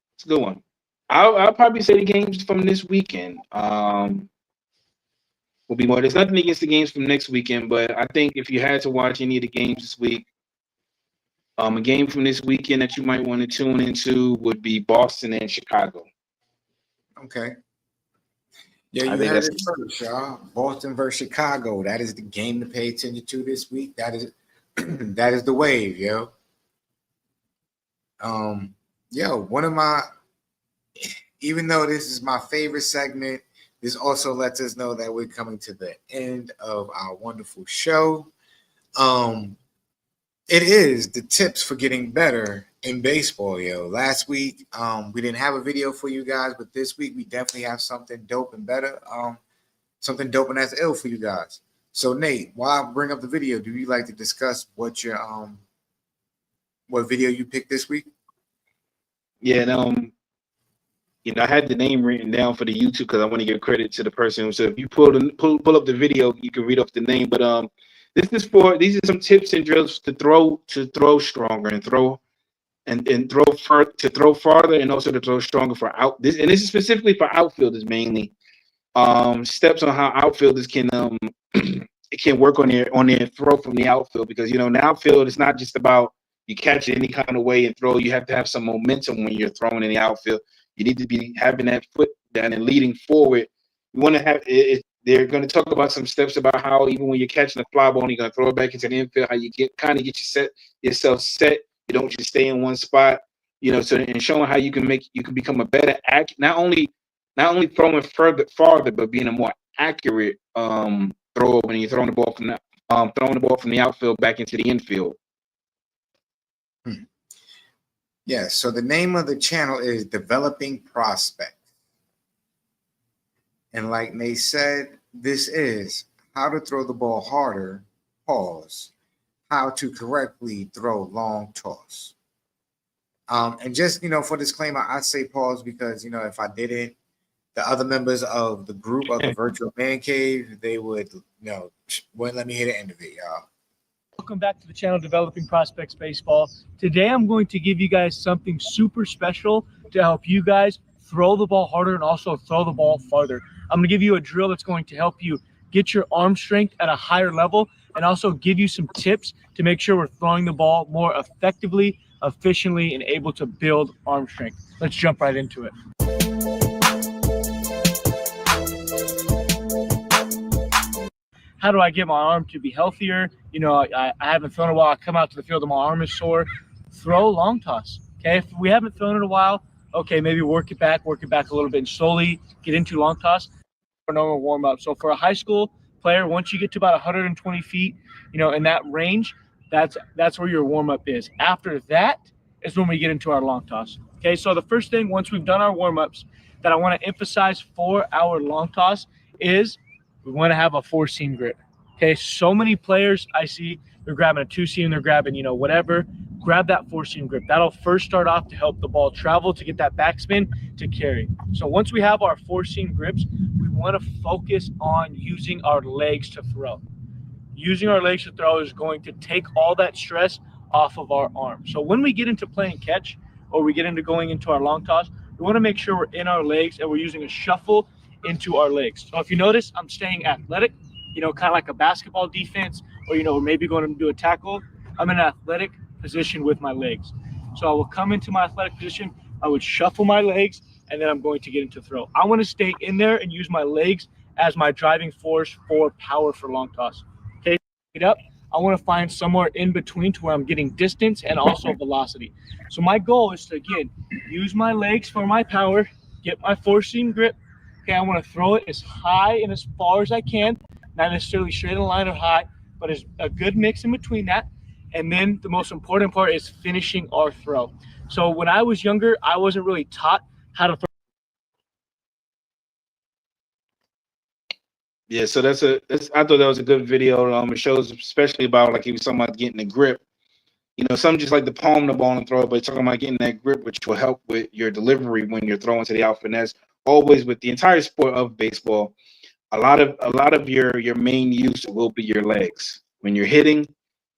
it's a good one. I'll probably say the games from this weekend will be more. There's nothing against the games from next weekend, but I think if you had to watch any of the games this week, a game from this weekend that you might want to tune into would be Boston and Chicago.
Okay. Yeah, you heard it first, y'all. Boston versus Chicago. That is the game to pay attention to this week. That is that is the wave, yo. One of my, even though this is my favorite segment, this also lets us know that we're coming to the end of our wonderful show. It is the tips for getting better in baseball, yo. Last week, we didn't have a video for you guys, but this week we definitely have something dope and better, something dope and that's ill for you guys. So Nate, while I bring up the video, do you like to discuss what your what video you picked this week?
Yeah, I had the name written down for the YouTube because I want to give credit to the person. So if you pull up the video, you can read off the name. But these are some tips and drills to throw stronger and throw farther, and also to throw stronger for out. This is specifically for outfielders mainly. Steps on how outfielders can it can work on their throw from the outfield, because in the outfield it's not just about you catch it any kind of way and throw. You have to have some momentum when you're throwing in the outfield. You need to be having that foot down and leading forward. You want to have it. They're going to talk about some steps about how even when you're catching a fly ball and you're going to throw it back into the infield, how you get yourself set. You don't just stay in one spot. And showing how you can become a better not only throwing farther, but being a more accurate thrower when you're throwing the ball from the outfield back into the infield.
Yeah, so the name of the channel is Developing Prospects. And like Nate said, this is how to throw the ball harder, pause, how to correctly throw long toss. And just, for disclaimer, I say pause because, if I didn't, the other members of the group of the virtual Mancave, they would, wouldn't let me hear the end of it, y'all.
Welcome back to the channel Developing Prospects Baseball. Today I'm going to give you guys something super special to help you guys throw the ball harder and also throw the ball farther. I'm going to give you a drill that's going to help you get your arm strength at a higher level and also give you some tips to make sure we're throwing the ball more effectively, efficiently, and able to build arm strength. Let's jump right into it. How do I get my arm to be healthier? I haven't thrown in a while. I come out to the field and my arm is sore. Throw long toss. Okay, if we haven't thrown in a while, okay, maybe work it back a little bit and slowly get into long toss for normal warm up. So for a high school player, once you get to about 120 feet, in that range, that's where your warm up is. After that is when we get into our long toss. Okay, so the first thing, once we've done our warm ups, that I want to emphasize for our long toss is we want to have a 4-seam grip. Okay, so many players I see, they're grabbing a 2-seam, they're grabbing, whatever. Grab that 4-seam grip. That'll first start off to help the ball travel, to get that backspin, to carry. So once we have our 4-seam grips, we want to focus on using our legs to throw. Using our legs to throw is going to take all that stress off of our arm. So when we get into playing catch, or we get into going into our long toss, we want to make sure we're in our legs and we're using a shuffle into our legs. So if you notice, I'm staying athletic, kind of like a basketball defense, or maybe going to do a tackle. I'm in an athletic position with my legs. So I will come into my athletic position, I would shuffle my legs, and then I'm going to get into throw. I want to stay in there and use my legs as my driving force for power for long toss. Okay, it up. I want to find somewhere in between to where I'm getting distance and also velocity. So my goal is to, again, use my legs for my power, get my four-seam grip. Okay, I want to throw it as high and as far as I can, not necessarily straight in a line or high, but it's a good mix in between that. And then the most important part is finishing our throw. So when I was younger, I wasn't really taught how to throw.
Yeah, so I thought that was a good video. It shows especially about, like he was talking about, getting the grip. You know, some just like to palm the ball and throw it, but talking about getting that grip, which will help with your delivery when you're throwing to the outfield. And that's always with the entire sport of baseball. A lot of your main use will be your legs. When you're hitting,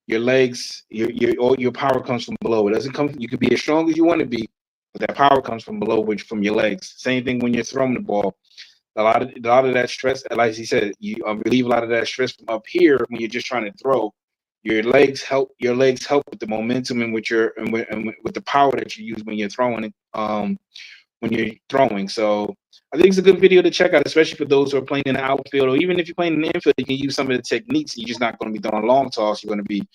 your legs, your power comes from below. It doesn't come. You could be as strong as you want to be, but that power comes from below, which from your legs. Same thing when you're throwing the ball. A lot of that stress, like he said, you relieve a lot of that stress from up here when you're just trying to throw. Your legs help with the momentum and with with the power that you use when you're throwing it. When you're throwing, so I think it's a good video to check out, especially for those who are playing in the outfield, or even if you're playing in the infield, you can use some of the techniques. You're just not going to be throwing long toss. You're going to be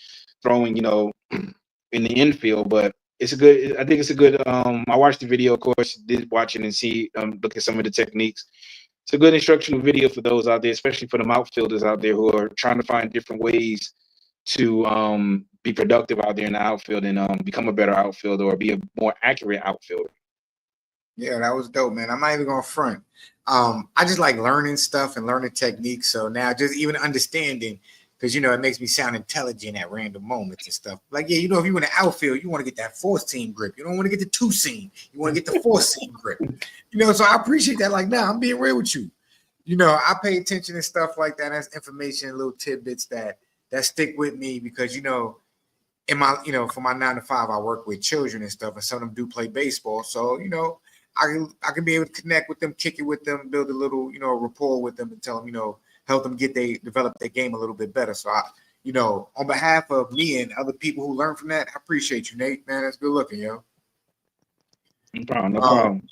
throwing, in the infield. But I think it's a good. I watched the video, of course, did watch it and see, look at some of the techniques. It's a good instructional video for those out there, especially for them outfielders out there who are trying to find different ways to be productive out there in the outfield and become a better outfielder or be a more accurate outfielder.
Yeah, that was dope, man. I'm not even gonna front. I just like learning stuff and learning techniques. So now just even understanding, because it makes me sound intelligent at random moments and stuff. Like, yeah, if you in the outfield, you want to get that 4-seam grip. You don't want to get the 2-seam. You want to get the 4-seam grip. So I appreciate that. Like, nah, I'm being real with you. I pay attention and stuff like that. That's information, little tidbits that stick with me because in my for my 9 to 5, I work with children and stuff, and some of them do play baseball. So I can be able to connect with them, kick it with them, build a little rapport with them, and tell them help them develop their game a little bit better. So on behalf of me and other people who learn from that, I appreciate you, Nate. Man, that's good looking, yo.
No problem.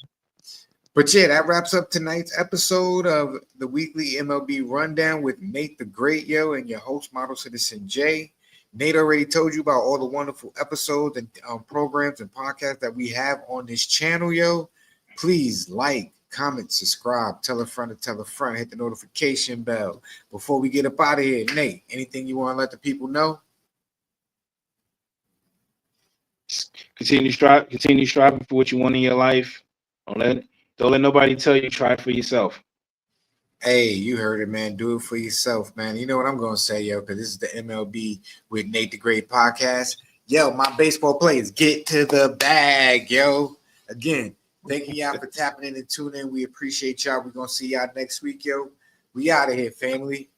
But yeah, that wraps up tonight's episode of the weekly MLB rundown with Nate the Great, yo, and your host, Model Citizen J. Nate already told you about all the wonderful episodes and programs and podcasts that we have on this channel, yo. Please like, comment, subscribe, tell a friend to tell a friend, hit the notification bell. Before we get up out of here, Nate, anything you want to let the people know?
Continue striving for what you want in your life. Don't let nobody tell you. Try it for yourself.
Hey, you heard it, man. Do it for yourself, man. You know what I'm going to say, yo, because this is the MLB with Nate the Great podcast. Yo, my baseball players, get to the bag, yo. Again, thank y'all for tapping in and tuning in. We appreciate y'all. We're going to see y'all next week, yo. We out of here, family.